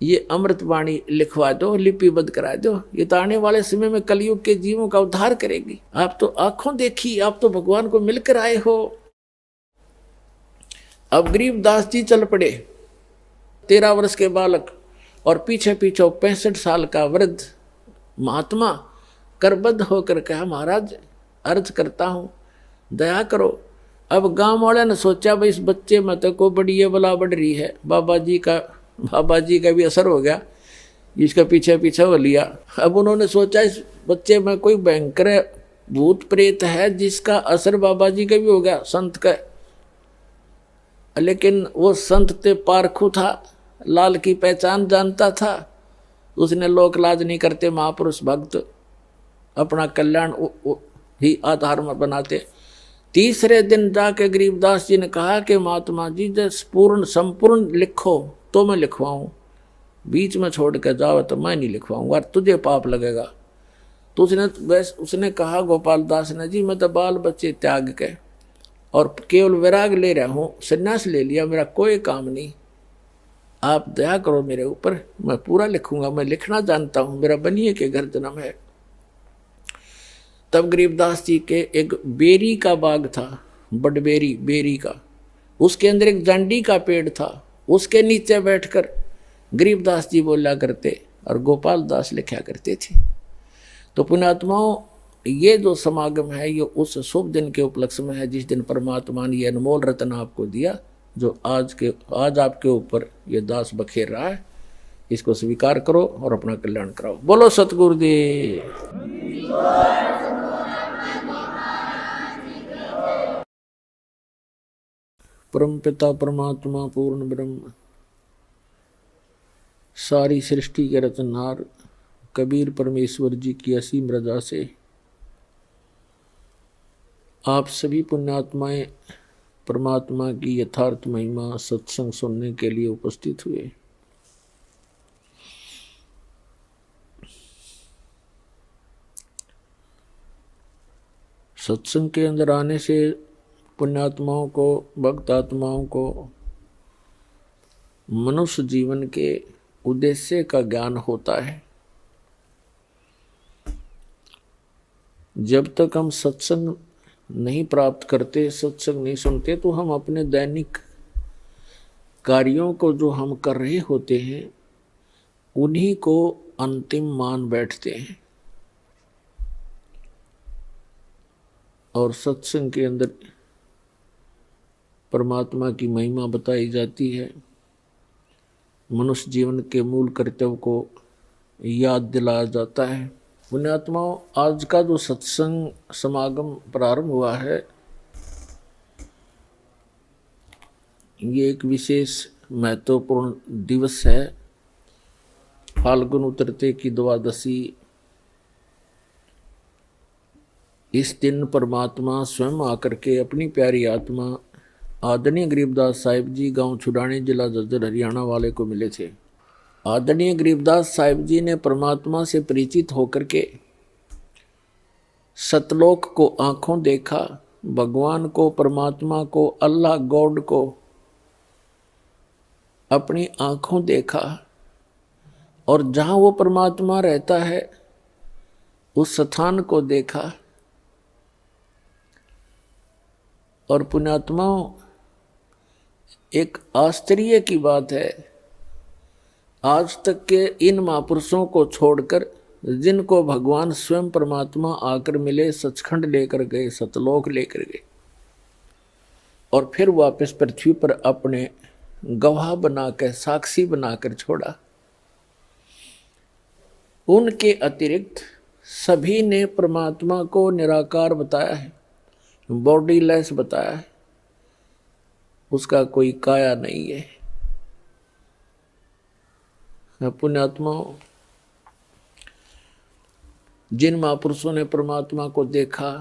ये अमृत वाणी लिखवा दो, लिपिबद्ध करा दो, ये तो आने वाले समय में कलयुग के जीवों का उद्धार करेगी। आप तो आंखों देखी, आप तो भगवान को मिलकर आए हो। अब गरीबदास जी चल पड़े, 13 वर्ष के बालक और पीछे पीछे 65 साल का वृद्ध महात्मा करबद्ध होकर कहा महाराज अर्ज करता हूं दया करो। अब गांव वाले ने सोचा भाई इस बच्चे में तो को बड़ी बला बढ़ रही है, बाबा जी का भी असर हो गया, इसका पीछे पीछे हो लिया। अब उन्होंने सोचा इस बच्चे में कोई भयंकर भूत प्रेत है जिसका असर बाबा जी का भी हो गया, संत का। लेकिन वो संत ते पारखू था, लाल की पहचान जानता था, उसने लोक लाज नहीं करते, महापुरुष भक्त अपना कल्याण ही आधार में बनाते। तीसरे दिन जाके गरीबदास जी ने कहा कि महात्मा जी जब संपूर्ण लिखो तो मैं लिखवाऊं, बीच में छोड़ के जाओ तो मैं नहीं लिखवाऊंगा, तुझे पाप लगेगा। तो उसने कहा गोपाल दास ने, जी मैं तो बाल बच्चे त्याग के और केवल वैराग ले रहा हूं, संन्यास ले लिया, मेरा कोई काम नहीं, आप दया करो मेरे ऊपर, मैं पूरा लिखूंगा, मैं लिखना जानता हूं, मेरा बनिए के घर जन्म है। तब गरीबदास जी के एक बेरी का बाग था, बडबेरी बेरी का, उसके अंदर एक जांडी का पेड़ था, उसके नीचे बैठकर गरीबदास जी बोला करते और गोपाल दास लिखा करते थे। तो पुण्यात्माओं, ये जो समागम है ये उस शुभ दिन के उपलक्ष्य में है जिस दिन परमात्मा ने ये अनमोल रत्न आपको दिया, जो आज आपके ऊपर ये दास बखेर रहा है। इसको स्वीकार करो और अपना कल्याण कराओ। बोलो सतगुरुदेव। परम पिता परमात्मा पूर्ण ब्रह्म, सारी सृष्टि के रचनहार कबीर परमेश्वर जी की असीम रजा से आप सभी पुण्यात्माएं परमात्मा की यथार्थ महिमा सत्संग सुनने के लिए उपस्थित हुए। सत्संग के अंदर आने से पुण्यात्माओं को, भक्त आत्माओं को मनुष्य जीवन के उद्देश्य का ज्ञान होता है। जब तक हम सत्संग नहीं प्राप्त करते, सत्संग नहीं सुनते, तो हम अपने दैनिक कार्यों को जो हम कर रहे होते हैं उन्हीं को अंतिम मान बैठते हैं। और सत्संग के अंदर परमात्मा की महिमा बताई जाती है, मनुष्य जीवन के मूल कर्तव्य को याद दिलाया जाता है। पुण्यात्माओं, आज का जो सत्संग समागम प्रारंभ हुआ है ये एक विशेष महत्वपूर्ण दिवस है। फाल्गुन उतरते की द्वादशी, इस दिन परमात्मा स्वयं आकर के अपनी प्यारी आत्मा आदरणीय गरीबदास साहिब जी गांव छुड़ानी जिला झज्जर हरियाणा वाले को मिले थे। आदरणीय गरीबदास साहिब जी ने परमात्मा से परिचित होकर के सतलोक को आंखों देखा, भगवान को, परमात्मा को, अल्लाह गॉड को अपनी आंखों देखा और जहां वो परमात्मा रहता है उस स्थान को देखा। और पुण्यात्माओं, एक आश्चर्य की बात है, आज तक के इन महापुरुषों को छोड़कर जिनको भगवान स्वयं परमात्मा आकर मिले, सचखंड लेकर गए, सतलोक लेकर गए और फिर वापस पृथ्वी पर अपने गवाह बनाकर, साक्षी बनाकर छोड़ा, उनके अतिरिक्त सभी ने परमात्मा को निराकार बताया है, बॉडीलेस बताया है, उसका कोई काया नहीं है। पुण्यात्माओं, जिन महापुरुषों ने परमात्मा को देखा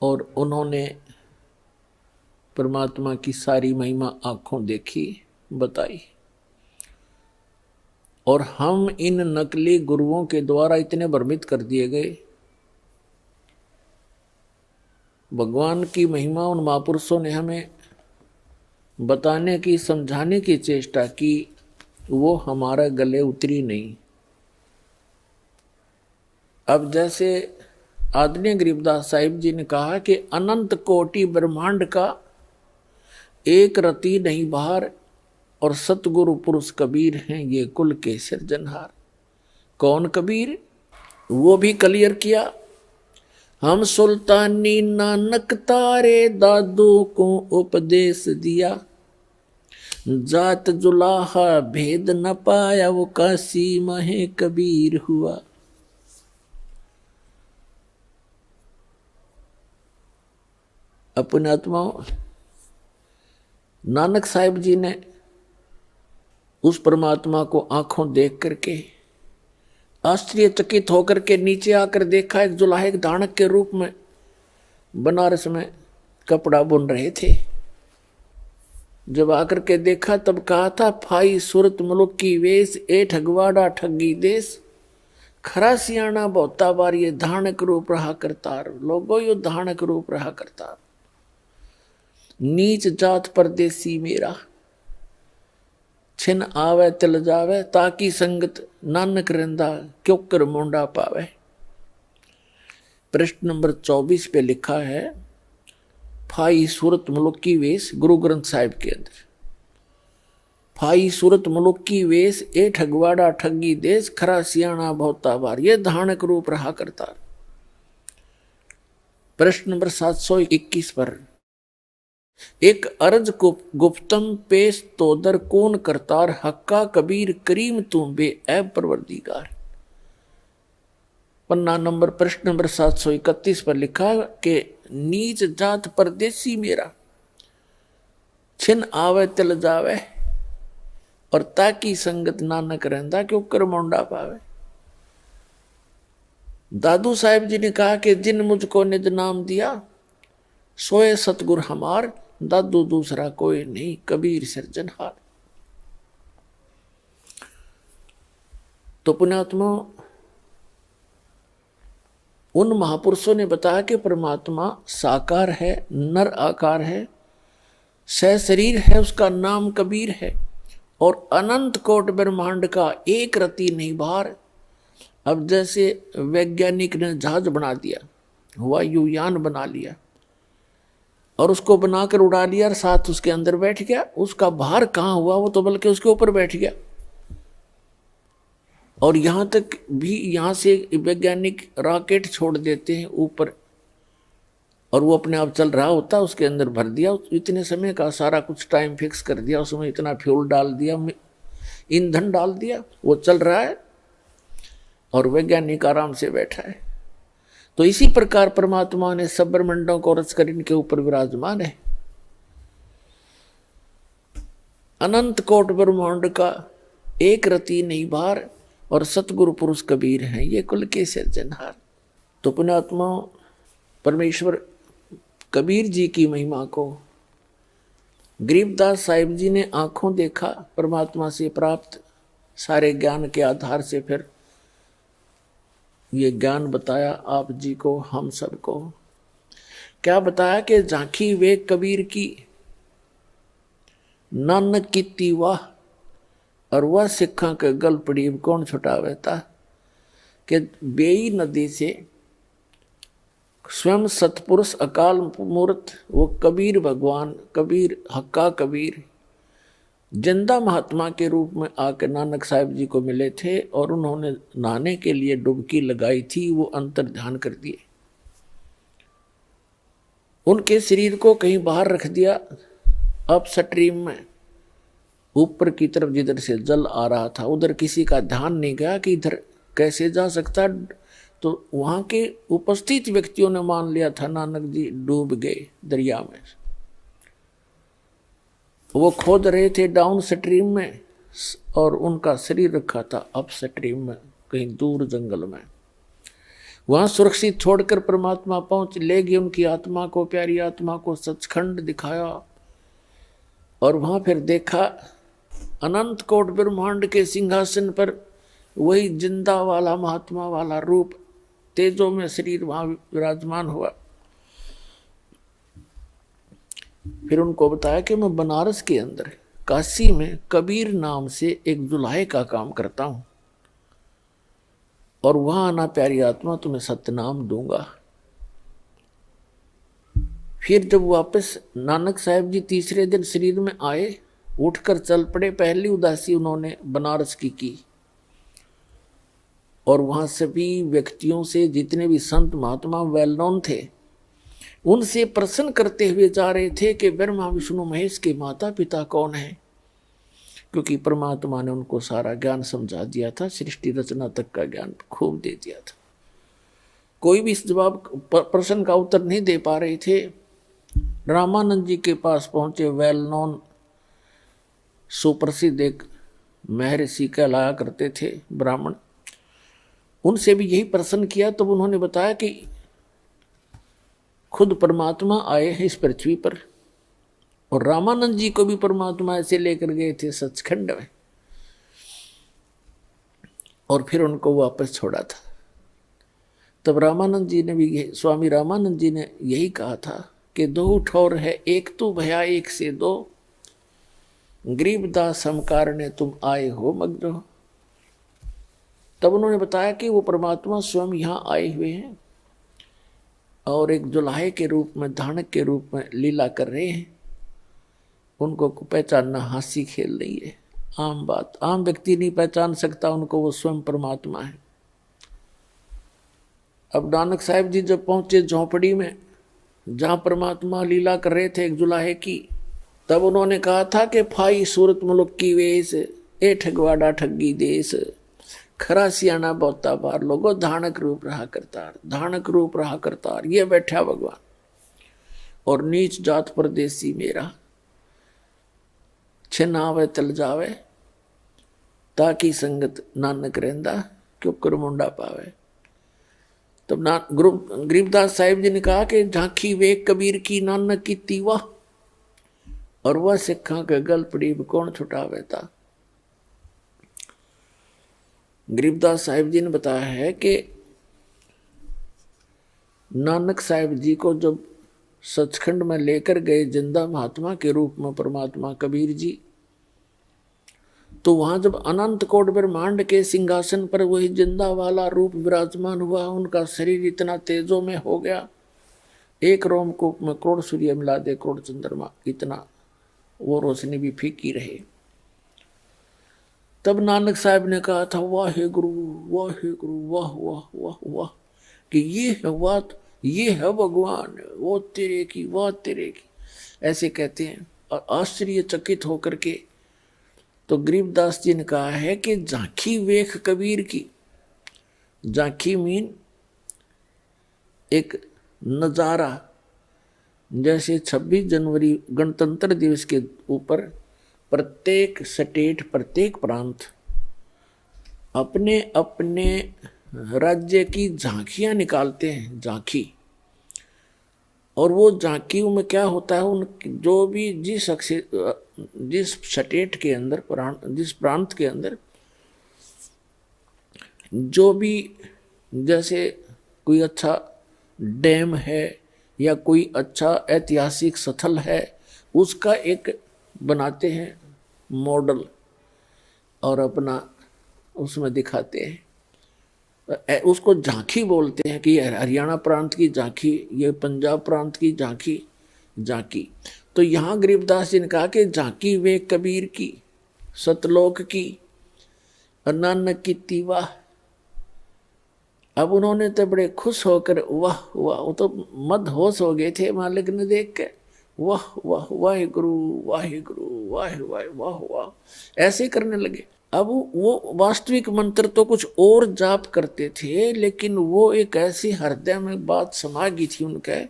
और उन्होंने परमात्मा की सारी महिमा आंखों देखी, बताई, और हम इन नकली गुरुओं के द्वारा इतने भ्रमित कर दिए गए। भगवान की महिमा उन महापुरुषों ने हमें बताने की, समझाने की चेष्टा की, वो हमारे गले उतरी नहीं। अब जैसे आदरणीय गरीबदास साहिब जी ने कहा कि अनंत कोटि ब्रह्मांड का एक रति नहीं बाहर, और सतगुरु पुरुष कबीर हैं ये कुल के सिरजनहार। कौन कबीर? वो भी क्लियर किया, हम सुल्तानी नानक तारे दादू को उपदेश दिया, जात जुलाहा भेद न पाया वो काशी महे कबीर हुआ। अपने आत्माओं, नानक साहिब जी ने उस परमात्मा को आंखों देख करके आश्चर्यचकित होकर के नीचे आकर देखा, एक जुलाहे दानक के रूप में बनारस में कपड़ा बुन रहे थे। जब आकर के देखा तब कहा था, फाई सूरत मुल्क की वेश, ए ठगवाड़ा ठगी देश, खरा सियाणा बहुता बार ये धानक रूप रहा करतार। लोगो यो धानक रूप रहा करतार। नीच जात परदेसी मेरा, छिन आवे तिल जावे, ताकि संगत नानक रंदा क्यों कर मुंडा पावे। प्रश्न नंबर 24 पे लिखा है, फाई सूरत मुल्क की वेश, गुरु ग्रंथ साहिब के अंदर। फाई सूरत मुल्क की वेश, ए ठगवाड़ा ठगी देश, खरा सियाणा बहुता बार ये धानक रूप रहा करतार। प्रश्न नंबर 721 पर, एक अर्ज गुप्तम पेश तोदर कौन करतार, हक्का कबीर करीम तू बे ऐब परवरदिगार। पन्ना नंबर प्रश्न नंबर 731 पर लिखा कि नीच जात परदेसी मेरा, छिन आवे तिल जावे, और ताकि संगत नानक रहंदा क्यों कर मुंडा पावे। दादू साहिब जी ने कहा कि जिन मुझको निज नाम दिया, सोए सतगुर हमार, दादू दूसरा कोई नहीं कबीर सिरजनहार। तो पुण्यात्मा, उन महापुरुषों ने बताया कि परमात्मा साकार है, नर आकार है, सह शरीर है, उसका नाम कबीर है, और अनंत कोट ब्रह्मांड का एक रति नहीं भार। अब जैसे वैज्ञानिक ने जहाज बना दिया, वायुयान बना लिया और उसको बनाकर उड़ा लिया और साथ उसके अंदर बैठ गया, उसका भार कहाँ हुआ, वो तो बल्कि उसके ऊपर बैठ गया। और यहां तक भी, यहां से वैज्ञानिक रॉकेट छोड़ देते हैं ऊपर और वो अपने आप चल रहा होता, उसके अंदर भर दिया, इतने समय का सारा कुछ टाइम फिक्स कर दिया, उसमें इतना फ्यूल डाल दिया, ईंधन डाल दिया, वो चल रहा है और वैज्ञानिक आराम से बैठा है। तो इसी प्रकार परमात्मा ने सब ब्रह्मांडों को रच कर इनके ऊपर विराजमान है। अनंत कोट ब्रह्मांड का एक रति नहीं भार, और सतगुरु पुरुष कबीर हैं ये कुल के सिरजनहार। तो पुण्यात्मा, परमेश्वर कबीर जी की महिमा को गरीबदास साहिब जी ने आंखों देखा, परमात्मा से प्राप्त सारे ज्ञान के आधार से फिर ये ज्ञान बताया आप जी को, हम सबको। क्या बताया कि झांकी वे कबीर की, नानक कीती वाह, और वह सिखा के गल पड़ी कौन छुटावे था। कि बेई नदी से स्वयं सतपुरुष अकाल मूर्त वो कबीर भगवान, कबीर हक्का कबीर जिंदा महात्मा के रूप में आकर नानक साहिब जी को मिले थे, और उन्होंने नहाने के लिए डुबकी लगाई थी, वो अंतर ध्यान कर दिए, उनके शरीर को कहीं बाहर रख दिया, अप स्ट्रीम में ऊपर की तरफ जिधर से जल आ रहा था उधर किसी का ध्यान नहीं गया कि इधर कैसे जा सकता। तो वहां के उपस्थित व्यक्तियों ने मान लिया था नानक जी डूब गए दरिया में। वो खोद रहे थे डाउन स्ट्रीम में और उनका शरीर रखा था अप स्ट्रीम में, कहीं दूर जंगल में। वहां सुरक्षित छोड़कर परमात्मा पहुंच ले गए उनकी आत्मा को, प्यारी आत्मा को सचखंड दिखाया, और वहां फिर देखा अनंत कोट ब्रह्मांड के सिंहासन पर वही जिंदा वाला महात्मा वाला रूप तेजों में शरीर वहां विराजमान हुआ। फिर उनको बताया कि मैं बनारस के अंदर काशी में कबीर नाम से एक जुलाहे का काम करता हूं, और वहां आना प्यारी आत्मा तुम्हें सत्यनाम दूंगा। फिर जब वापस नानक साहिब जी तीसरे दिन शरीर में आए, उठकर चल पड़े। पहली उदासी उन्होंने बनारस की और वहां सभी व्यक्तियों से, जितने भी संत महात्मा वेल नोन थे, उनसे प्रश्न करते हुए जा रहे थे कि ब्रह्मा विष्णु महेश के माता पिता कौन है, क्योंकि परमात्मा ने उनको सारा ज्ञान समझा दिया था, सृष्टि रचना तक का ज्ञान खूब दे दिया था। कोई भी इस जवाब प्रश्न का उत्तर नहीं दे पा रहे थे। रामानंद जी के पास पहुंचे वेल नोन सुप्रसिद्ध एक महर्षि कहलाया करते थे ब्राह्मण, उनसे भी यही प्रश्न किया। तो उन्होंने बताया कि खुद परमात्मा आए हैं इस पृथ्वी पर, और रामानंद जी को भी परमात्मा ऐसे लेकर गए थे सचखंड में, और फिर उनको वापस छोड़ा था। तब रामानंद जी ने भी, स्वामी रामानंद जी ने यही कहा था कि दो ठौर है, एक तू भया एक से दो, गरीबदास समकार ने तुम आए हो मग्न। तब उन्होंने बताया कि वो परमात्मा स्वयं यहाँ आए हुए हैं और एक जुलाहे के रूप में, धानक के रूप में लीला कर रहे हैं। उनको पहचानना हास्य खेल नहीं है, आम बात। आम व्यक्ति नहीं पहचान सकता उनको, वो स्वयं परमात्मा है। अब नानक साहिब जी जब पहुंचे झोंपड़ी में जहां परमात्मा लीला कर रहे थे एक जुलाहे की, तब उन्होंने कहा था कि फाई सूरत मुल्क की वेश, ए ठगवाड़ा ठगी देश, खरा सियाना बहुता बार लोगो, धानक रूप रहा करतार, धानक रूप रहा करतार। ये बैठा भगवान और नीच जात परदेसी मेरा, छिन आवे तल जावे, ताकि संगत नानक रहंदा, क्यों कर मुंडा पावे। तब गरीबदास साहिब जी ने कहा कि झांकी वेख कबीर की नानक की तीवा, और वह सिखा के गल पड़ी कौन छुटावे था। गरीबदास साहिब जी ने बताया है कि नानक साहिब जी को जब सचखंड में लेकर गए जिंदा महात्मा के रूप में परमात्मा कबीर जी, तो वहां जब अनंत कोट ब्रह्मांड के सिंहासन पर वही जिंदा वाला रूप विराजमान हुआ, उनका शरीर इतना तेजों में हो गया, एक रोमकूप में करोड़ सूर्य मिला दे करोड़ चंद्रमा, इतना वो रोशनी भी फीकी रहे। तब नानक साहब ने कहा था, वाहे गुरु वाहे गुरु, वाह वाह वाह वाह, कि ये है बात, ये है भगवान, वो तेरे की, वाह तेरे की, ऐसे कहते हैं। और आश्चर्यचकित होकर के तो गरीबदास जी ने कहा है कि झांकी वेख कबीर की। झांकी मीन एक नजारा, जैसे 26 जनवरी गणतंत्र दिवस के ऊपर प्रत्येक स्टेट, प्रत्येक प्रांत अपने अपने राज्य की झांकियां निकालते हैं, झांकी। और वो झांकियों में क्या होता है, उन जो भी जिस स्टेट के अंदर, जिस प्रांत के अंदर जो भी, जैसे कोई अच्छा डैम है या कोई अच्छा ऐतिहासिक स्थल है, उसका एक बनाते हैं मॉडल और अपना उसमें दिखाते हैं, उसको झांकी बोलते हैं कि हरियाणा प्रांत की झांकी, ये पंजाब प्रांत की झांकी, झांकी। तो यहाँ गरीबदास जी ने कहा कि झांकी वे कबीर की, सतलोक की, नानक की तीवा। अब उन्होंने तो बड़े खुश होकर वाह वाह, वो तो मदहोश हो गए थे मालिक ने देख के, वाह वाह वाहे गुरु वाहे गुरु वाहे वाहे वाह वाह, ऐसे करने लगे। अब वो वास्तविक मंत्र तो कुछ और जाप करते थे, लेकिन वो एक ऐसी हृदय में बात समा गई थी उनके,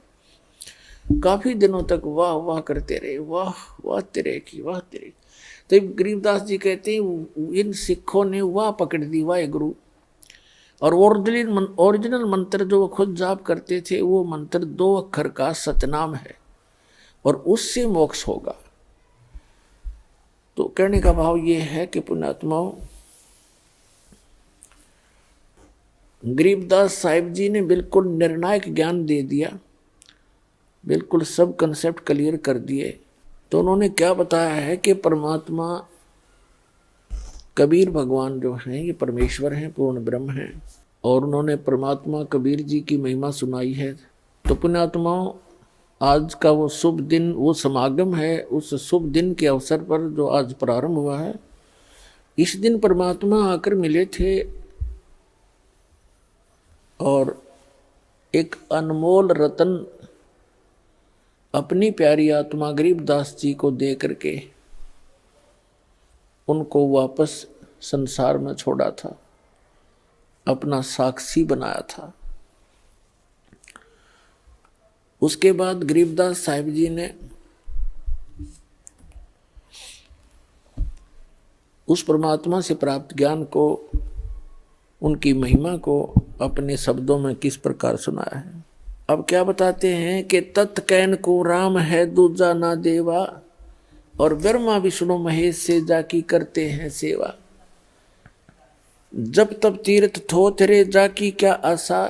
काफी दिनों तक वाह वाह करते रहे, वाह वाह तेरे की, वाह तेरे। तो गरीबदास जी कहते हैं इन सिखों ने वाह पकड़ दी, वाहे गुरु। और ओरिजिनल मंत्र जो वो खुद जाप करते थे, वो मंत्र 2 अक्षर का सतनाम है और उससे मोक्ष होगा। तो कहने का भाव ये है कि पुण्यात्माओं, गरीबदास साहिब जी ने बिल्कुल निर्णायक ज्ञान दे दिया, बिल्कुल सब कंसेप्ट क्लियर कर दिए। तो उन्होंने क्या बताया है कि परमात्मा कबीर भगवान जो हैं ये परमेश्वर हैं, पूर्ण ब्रह्म हैं, और उन्होंने परमात्मा कबीर जी की महिमा सुनाई है। तो पुण्यात्माओं, आज का वो शुभ दिन, वो समागम है, उस शुभ दिन के अवसर पर जो आज प्रारंभ हुआ है, इस दिन परमात्मा आकर मिले थे और एक अनमोल रतन अपनी प्यारी आत्मा गरीबदास जी को दे करके उनको वापस संसार में छोड़ा था, अपना साक्षी बनाया था। उसके बाद गरीबदास साहिब जी ने उस परमात्मा से प्राप्त ज्ञान को, उनकी महिमा को अपने शब्दों में किस प्रकार सुनाया है। अब क्या बताते हैं कि तत् कैन को राम है दूजा ना देवा, और ब्रह्मा विष्णु महेश से जाकी करते हैं सेवा। जब तब तीर्थ थोथरे जाकी क्या आशा,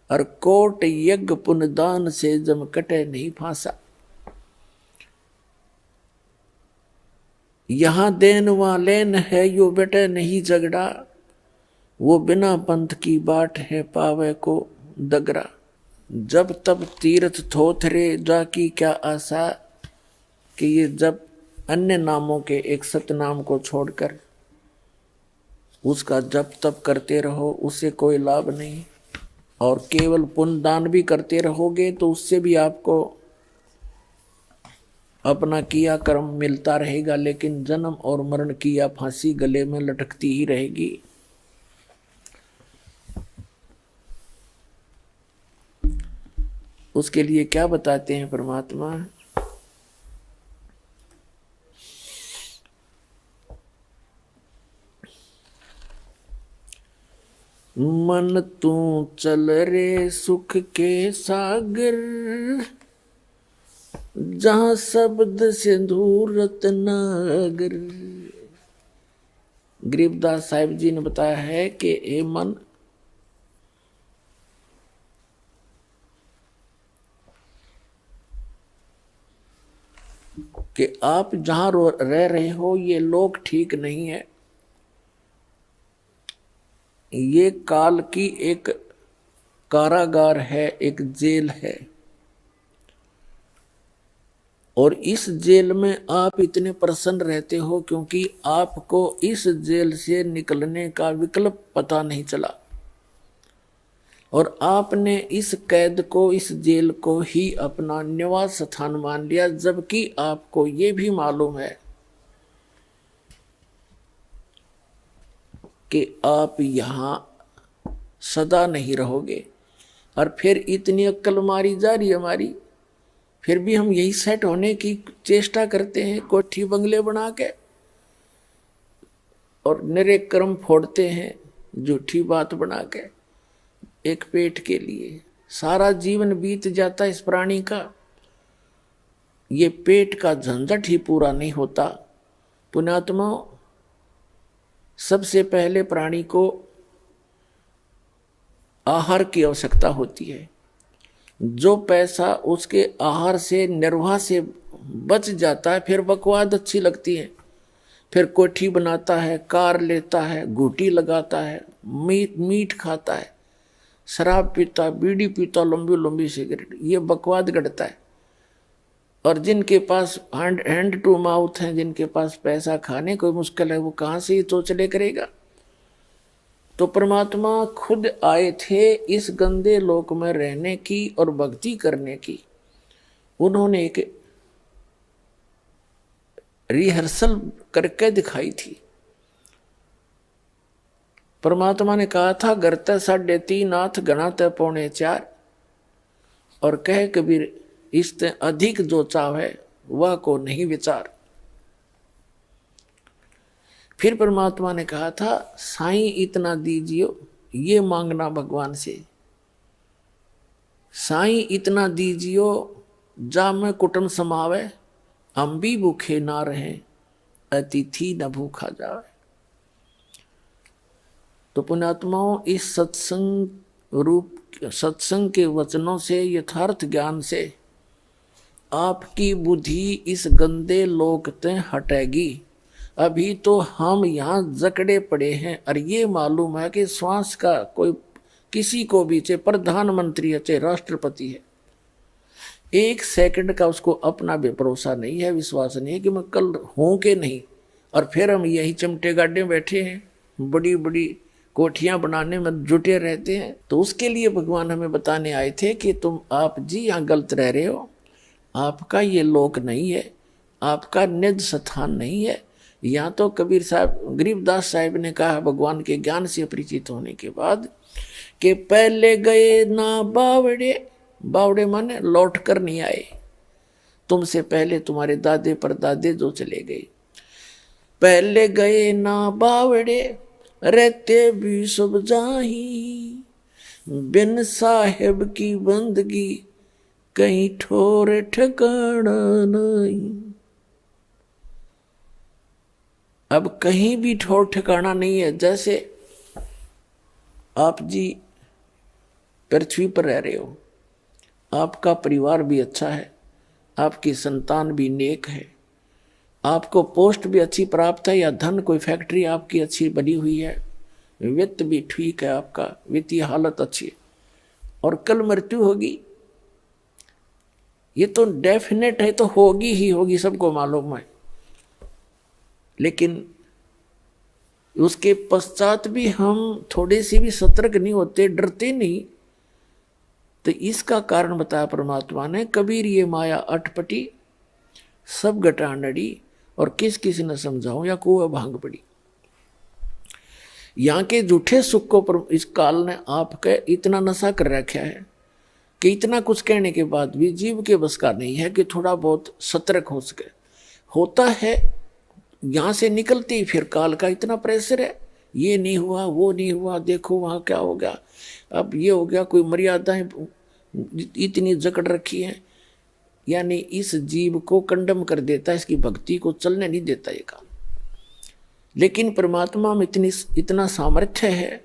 और कोट यज्ञ पुनदान से जम कटे नहीं फांसा। यहां देन वहां लेन है, यो बेटे नहीं झगड़ा, वो बिना पंथ की बाट है पावे को दगरा। जब तब तीर्थ थोथरे जाकी क्या आशा, कि ये जब अन्य नामों के एक सतनाम को छोड़कर उसका जप तप करते रहो, उससे कोई लाभ नहीं। और केवल पुण्य दान भी करते रहोगे तो उससे भी आपको अपना किया कर्म मिलता रहेगा, लेकिन जन्म और मरण की या फांसी गले में लटकती ही रहेगी। उसके लिए क्या बताते हैं परमात्मा, मन तू चल रे सुख के सागर, जहां शब्द सिंधु रत्नागर। गरीबदास साहिब जी ने बताया है कि ए मन, कि आप जहां रह रहे हो ये लोग ठीक नहीं है, ये काल की एक कारागार है, एक जेल है। और इस जेल में आप इतने प्रसन्न रहते हो क्योंकि आपको इस जेल से निकलने का विकल्प पता नहीं चला, और आपने इस कैद को, इस जेल को ही अपना निवास स्थान मान लिया, जबकि आपको ये भी मालूम है कि आप यहां सदा नहीं रहोगे। और फिर इतनी अक्ल मारी जा रही हमारी, फिर भी हम यही सेट होने की चेष्टा करते हैं, कोठी बंगले बना के, और निरे कर्म फोड़ते हैं झूठी बात बना के एक पेट के लिए। सारा जीवन बीत जाता इस प्राणी का, ये पेट का झंझट ही पूरा नहीं होता। पुण्यात्मा, सबसे पहले प्राणी को आहार की आवश्यकता होती है। जो पैसा उसके आहार से, निर्वाह से बच जाता है, फिर बकवाद अच्छी लगती है, फिर कोठी बनाता है, कार लेता है, घूटी लगाता है, मीट खाता है, शराब पीता, बीड़ी पीता, लंबी लंबी सिगरेट, ये बकवाद गढ़ता है। और जिनके पास हैंड टू माउथ है, जिनके पास पैसा खाने कोई मुश्किल है, वो कहाँ से ये चोचले करेगा। तो परमात्मा खुद आए थे इस गंदे लोक में रहने की और भक्ति करने की। उन्होंने एक रिहर्सल करके दिखाई थी। परमात्मा ने कहा था, गरते 3.5 हाथ गणाते 4.25, और कहे कबीर, इससे अधिक जो चाहे वह को नहीं विचार। फिर परमात्मा ने कहा था, साईं इतना दीजियो, ये मांगना भगवान से। साईं इतना दीजियो, जा में कुटुंब समावे, हम भी भूखे ना रहे, अतिथि न भूखा जावे। तो पुण्यात्माओं, इस सत्संग के वचनों से, यथार्थ ज्ञान से आपकी बुद्धि इस गंदे लोक से हटेगी। अभी तो हम यहाँ जकड़े पड़े हैं, और ये मालूम है कि श्वास का कोई किसी को भी, चाहे प्रधानमंत्री है चाहे राष्ट्रपति है, 1 सेकंड का उसको अपना भी भरोसा नहीं है, विश्वास नहीं है कि मैं कल हूं कि नहीं। और फिर हम यही चमटे गाड़े बैठे हैं, बड़ी बड़ी कोठियां बनाने में जुटे रहते हैं। तो उसके लिए भगवान हमें बताने आए थे कि आप जी यहाँ गलत रह रहे हो, आपका ये लोक नहीं है, आपका निज स्थान नहीं है। यहाँ तो कबीर साहब, गरीबदास साहिब ने कहा भगवान के ज्ञान से परिचित होने के बाद, कि पहले गए ना बावड़े, बावड़े माने लौट कर नहीं आए, तुमसे पहले तुम्हारे दादे परदादे जो चले गए। पहले गए ना बावड़े, रहते भी सब जाही, बिन साहेब की बंदगी कहीं ठोर ठिकाना नहीं। अब कहीं भी ठोर ठिकाना नहीं है। जैसे आप जी पृथ्वी पर रह रहे हो, आपका परिवार भी अच्छा है, आपकी संतान भी नेक है, आपको पोस्ट भी अच्छी प्राप्त है, या धन कोई फैक्ट्री आपकी अच्छी बनी हुई है, वित्त भी ठीक है, आपका वित्तीय हालत अच्छी है, और कल मृत्यु होगी, ये तो डेफिनेट है, तो होगी ही होगी, सबको मालूम है। लेकिन उसके पश्चात भी हम थोड़े से भी सतर्क नहीं होते, डरते नहीं, तो इसका कारण बताया परमात्मा ने, कबीर ये माया अटपटी, सब घटा नड़ी, और किस किस ने समझाऊं या कुआ भांग पड़ी। यहाँ के झूठे सुख को इस काल ने आपके इतना नशा कर रखा है कि इतना कुछ कहने के बाद भी जीव के बस का नहीं है कि थोड़ा बहुत सतर्क हो सके। होता है यहाँ से निकलते ही फिर काल का इतना प्रेशर है, ये नहीं हुआ, वो नहीं हुआ, देखो वहाँ क्या हो गया, अब ये हो गया, कोई मर्यादाएं इतनी जकड़ रखी है, यानी इस जीव को कंडम कर देता है, इसकी भक्ति को चलने नहीं देता ये काल। लेकिन परमात्मा में इतना सामर्थ्य है,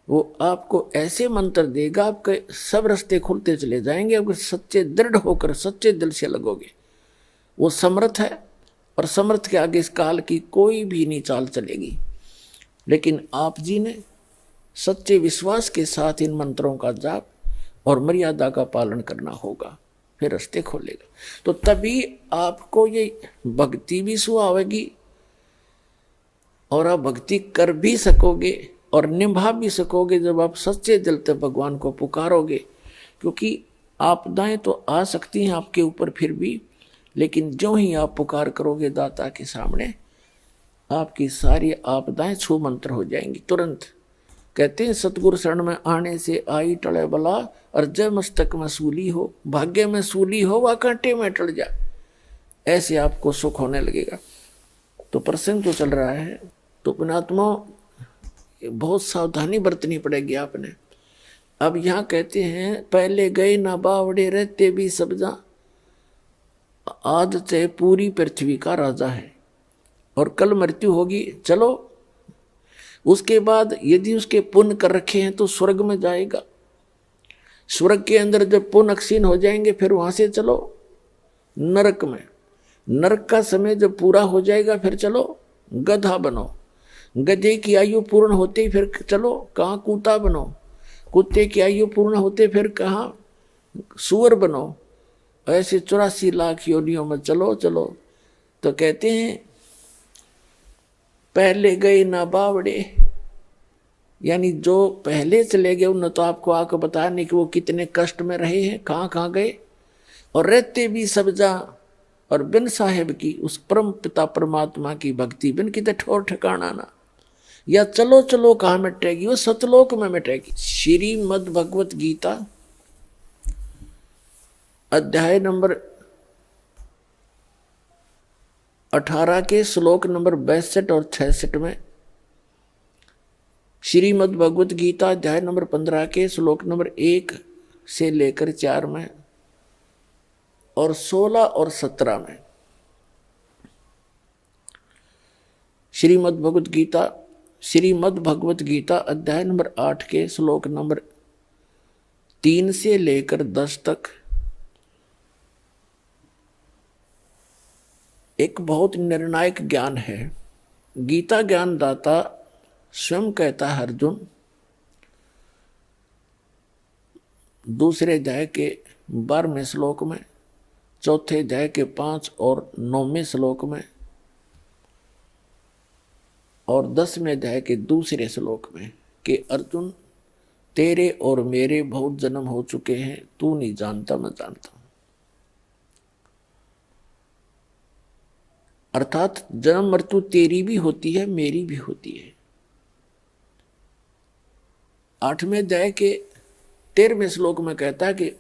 वो आपको ऐसे मंत्र देगा, आपके सब रास्ते खुलते चले जाएंगे, अगर सच्चे दृढ़ होकर सच्चे दिल से लगोगे। वो समर्थ है, और समर्थ के आगे इस काल की कोई भी नहीं चाल चलेगी। लेकिन आप जी ने सच्चे विश्वास के साथ इन मंत्रों का जाप और मर्यादा का पालन करना होगा, फिर रास्ते खोलेगा। तो तभी आपको ये भक्ति भी सुहावेगी, और आप भक्ति कर भी सकोगे और निभा भी सकोगे जब आप सच्चे दिल से भगवान को पुकारोगे। क्योंकि आपदाएं तो आ सकती हैं आपके ऊपर फिर भी, लेकिन जो ही आप पुकार करोगे दाता के सामने, आपकी सारी आपदाएं छू मंत्र हो जाएंगी तुरंत। कहते हैं सतगुरु शरण में आने से आई टले बला, और जय मस्तक में सूली हो, भाग्य में सूली हो, वह कांटे में टल जा, ऐसे आपको सुख होने लगेगा। तो प्रसंग जो चल रहा है, तो पुणात्मा बहुत सावधानी बरतनी पड़ेगी आपने। अब यहाँ कहते हैं पहले गए ना बावड़े रहते भी सब्जा, आज से पूरी पृथ्वी का राजा है, और कल मृत्यु होगी। चलो उसके बाद यदि उसके पुण्य कर रखे हैं तो स्वर्ग में जाएगा, स्वर्ग के अंदर जब पुण्य क्षीण हो जाएंगे फिर वहां से चलो नरक में, नरक का समय जब पूरा हो जाएगा फिर चलो गधा बनो, गधे की आयु पूर्ण होते ही फिर चलो कहाँ कुत्ता बनो, कुत्ते की आयु पूर्ण होते फिर कहाँ सुअर बनो, ऐसे 84 लाख योनियों में चलो चलो। तो कहते हैं पहले गए ना बावड़े, यानी जो पहले चले गए उन्होंने तो आपको आकर बताया नहीं कि वो कितने कष्ट में रहे हैं, कहाँ कहाँ गए, और रहते भी सब्जा, और बिन साहेब की उस परम पिता परमात्मा की भक्ति बिन कितने ठोर ठिकाना ना, या चलो चलो कहाँ मिटेगी, वो सतलोक में मिटेगी। श्रीमद् भगवत गीता अध्याय नंबर 18 के श्लोक नंबर 62 और 66 में, श्रीमद् भगवत गीता अध्याय नंबर 15 के श्लोक नंबर 1 से लेकर 4 में, और 16 और 17 में। श्रीमद् भगवत गीता अध्याय नंबर 8 के श्लोक नंबर 3 से लेकर 10 तक एक बहुत निर्णायक ज्ञान है। गीता ज्ञान दाता स्वयं कहता है अर्जुन, दूसरे अध्याय के 12वें श्लोक में, चौथे अध्याय के 5 और 9वें श्लोक में, और 10वें अध्याय के दूसरे श्लोक में कि अर्जुन तेरे और मेरे बहुत जन्म हो चुके हैं, तू नहीं जानता मैं जानता हूं। अर्थात जन्म मृत्यु तेरी भी होती है, मेरी भी होती है। 8वें अध्याय के 13वें श्लोक में कहता है कि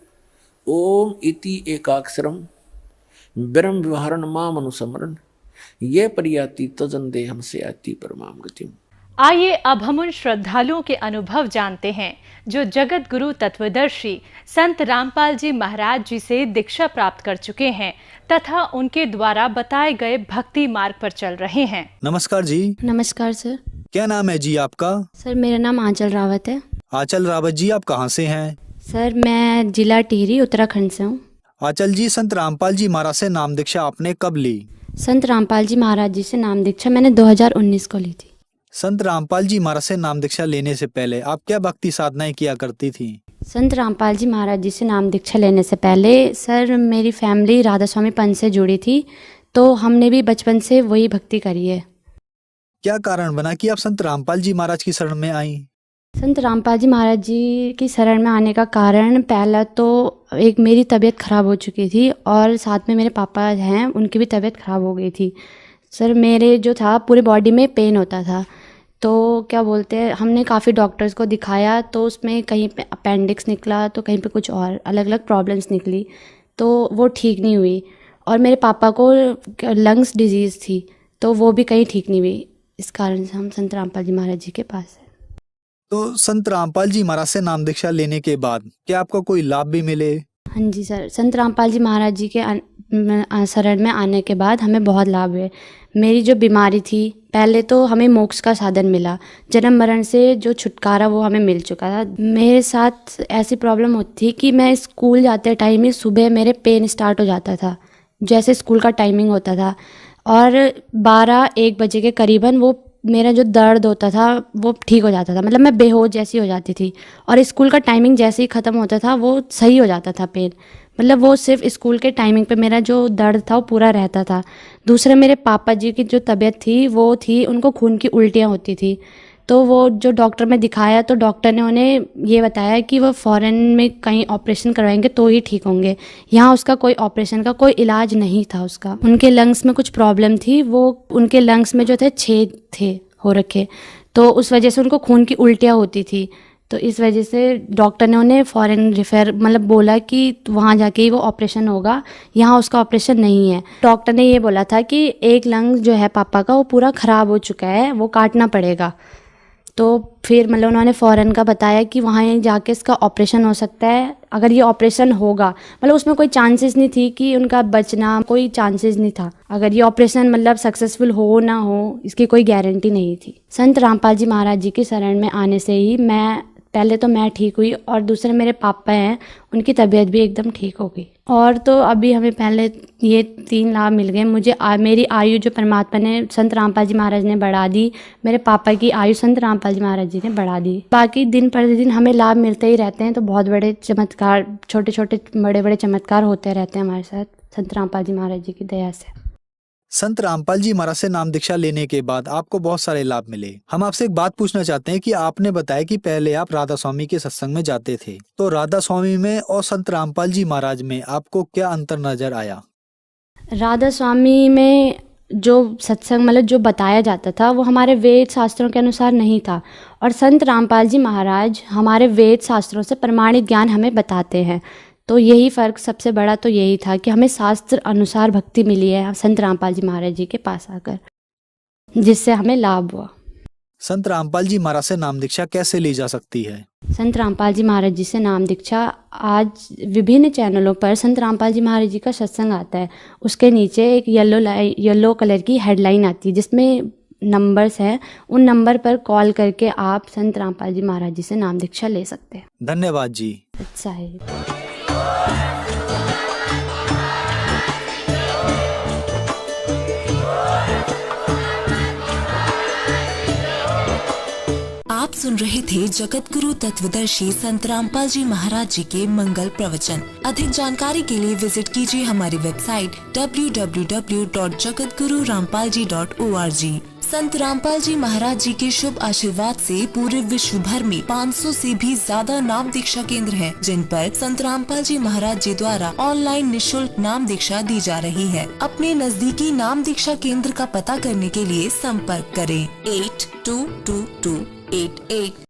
ओम इति एकाक्षरम ब्रह्म व्यवहारण माम अनुसमरण, ये परियाति तजन देहम से आती परमाम गतिम। आइए अब हम उन श्रद्धालुओं के अनुभव जानते हैं जो जगत गुरु तत्वदर्शी संत रामपाल जी महाराज जी से दीक्षा प्राप्त कर चुके हैं तथा उनके द्वारा बताए गए भक्ति मार्ग पर चल रहे हैं। नमस्कार जी। नमस्कार सर। क्या नाम है जी आपका? सर मेरा नाम आंचल रावत है। आंचल रावत जी, आप कहाँ से हैं? सर मैं जिला टिहरी उत्तराखंड से हूँ। आंचल जी, संत रामपाल जी महाराज से नाम दीक्षा आपने कब ली? संत रामपाल जी महाराज जी से नाम दीक्षा मैंने 2019 को ली थी। संत रामपाल जी महाराज से नाम दीक्षा लेने से पहले आप क्या भक्ति साधनाएं किया करती थी? संत रामपाल जी महाराज जी से नाम दीक्षा लेने से पहले सर मेरी फैमिली राधा स्वामी पंथ से जुड़ी थी, तो हमने भी बचपन से वही भक्ति करी है। क्या कारण बना कि आप संत रामपाल जी महाराज की शरण में आई? संत रामपाल जी महाराज जी की शरण में आने का कारण पहला तो एक मेरी तबीयत ख़राब हो चुकी थी और साथ में मेरे पापा हैं, उनकी भी तबीयत ख़राब हो गई थी। सर मेरे जो था पूरे बॉडी में पेन होता था, तो क्या बोलते हैं, हमने काफ़ी डॉक्टर्स को दिखाया तो उसमें कहीं पे अपेंडिक्स निकला तो कहीं पे कुछ और अलग अलग प्रॉब्लम्स निकली, तो वो ठीक नहीं हुई। और मेरे पापा को लंग्स डिजीज़ थी तो वो भी कहीं ठीक नहीं हुई। इस कारण से हम संत रामपाल जी महाराज जी के पास हैं। तो संत रामपाल जी महाराज से नाम दीक्षा लेने के बाद क्या आपको कोई लाभ भी मिले? हाँ जी सर, संत रामपाल जी महाराज जी के शरण में आने के बाद हमें बहुत लाभ हुए। मेरी जो बीमारी थी, पहले तो हमें मोक्ष का साधन मिला, जन्म मरण से जो छुटकारा वो हमें मिल चुका था। मेरे साथ ऐसी प्रॉब्लम होती थी कि मैं स्कूल जाते टाइम ही सुबह मेरे पेन स्टार्ट हो जाता था, जैसे स्कूल का टाइमिंग होता था, और 12-1 बजे के करीबन वो मेरा जो दर्द होता था वो ठीक हो जाता था, मतलब मैं बेहोश जैसी हो जाती थी। और स्कूल का टाइमिंग जैसे ही ख़त्म होता था वो सही हो जाता था पेन, मतलब वो सिर्फ स्कूल के टाइमिंग पे मेरा जो दर्द था वो पूरा रहता था। दूसरे मेरे पापा जी की जो तबीयत थी वो थी, उनको खून की उल्टियाँ होती थी, तो वो जो डॉक्टर में दिखाया तो डॉक्टर ने उन्हें ये बताया कि वो फ़ॉरेन में कहीं ऑपरेशन करवाएंगे तो ही ठीक होंगे, यहाँ उसका कोई ऑपरेशन का कोई इलाज नहीं था उसका। उनके लंग्स में कुछ प्रॉब्लम थी, वो उनके लंग्स में जो थे छेद थे हो रखे, तो उस वजह से उनको खून की उल्टियाँ होती थी। तो इस वजह से डॉक्टर ने उन्हें फ़ॉरेन रेफ़र मतलब बोला कि वहाँ जाके ही वो ऑपरेशन होगा, यहाँ उसका ऑपरेशन नहीं है। डॉक्टर ने ये बोला था कि एक लंग जो है पापा का वो पूरा ख़राब हो चुका है, वो काटना पड़ेगा। तो फिर मतलब उन्होंने फ़ॉरेन का बताया कि वहाँ जाके इसका ऑपरेशन हो सकता है। अगर ये ऑपरेशन होगा, मतलब उसमें कोई चांसेस नहीं थी कि उनका बचना, कोई चांसेस नहीं था। अगर ये ऑपरेशन मतलब सक्सेसफुल हो ना हो, इसकी कोई गारंटी नहीं थी। संत रामपाल जी महाराज जी की शरण में आने से ही पहले तो मैं ठीक हुई, और दूसरे मेरे पापा हैं, उनकी तबीयत भी एकदम ठीक हो गई। और तो अभी हमें पहले ये 3 लाभ मिल गए मुझे। मेरी आयु जो परमात्मा ने, संत रामपाल जी महाराज ने बढ़ा दी, मेरे पापा की आयु संत रामपाल जी महाराज जी ने बढ़ा दी। बाकी दिन प्रतिदिन हमें लाभ मिलते ही रहते हैं, तो बहुत बड़े चमत्कार, छोटे छोटे बड़े बड़े चमत्कार होते रहते हैं हमारे साथ संत रामपाल जी महाराज जी की दया से। संत रामपाल जी महाराज से नाम दीक्षा लेने के बाद आपको बहुत सारे लाभ मिले। हम आपसे एक बात पूछना चाहते हैं कि आपने बताया कि पहले आप राधा स्वामी के सत्संग में जाते थे, तो राधा स्वामी में और संत रामपाल जी महाराज में आपको क्या अंतर नजर आया? राधा स्वामी में जो सत्संग मतलब जो बताया जाता था वो हमारे वेद शास्त्रों के अनुसार नहीं था, और संत रामपाल जी महाराज हमारे वेद शास्त्रों से प्रमाणित ज्ञान हमें बताते हैं। तो यही फ़र्क सबसे बड़ा तो यही था कि हमें शास्त्र अनुसार भक्ति मिली है संत रामपाल जी महाराज जी के पास आकर, जिससे हमें लाभ हुआ। संत रामपाल जी महाराज से नाम दीक्षा कैसे ली जा सकती है? संत रामपाल जी महाराज जी से नाम दीक्षा आज विभिन्न चैनलों पर संत रामपाल जी महाराज जी का सत्संग आता है, उसके नीचे एक येलो कलर की हेडलाइन आती है जिसमें नंबर्स हैं। उन नंबर पर कॉल करके आप संत रामपाल जी महाराज जी से नाम दीक्षा ले सकते हैं। धन्यवाद जी। अच्छा है। आप सुन रहे थे जगत गुरु तत्वदर्शी संत रामपाल जी महाराज जी के मंगल प्रवचन। अधिक जानकारी के लिए विजिट कीजिए हमारी वेबसाइट www.jagatgururampalji.org। संत रामपाल जी महाराज जी के शुभ आशीर्वाद से पूरे विश्व भर में 500 से भी ज्यादा नाम दीक्षा केंद्र हैं, जिन पर संत रामपाल जी महाराज जी द्वारा ऑनलाइन निशुल्क नाम दीक्षा दी जा रही है। अपने नजदीकी नाम दीक्षा केंद्र का पता करने के लिए संपर्क करें 822288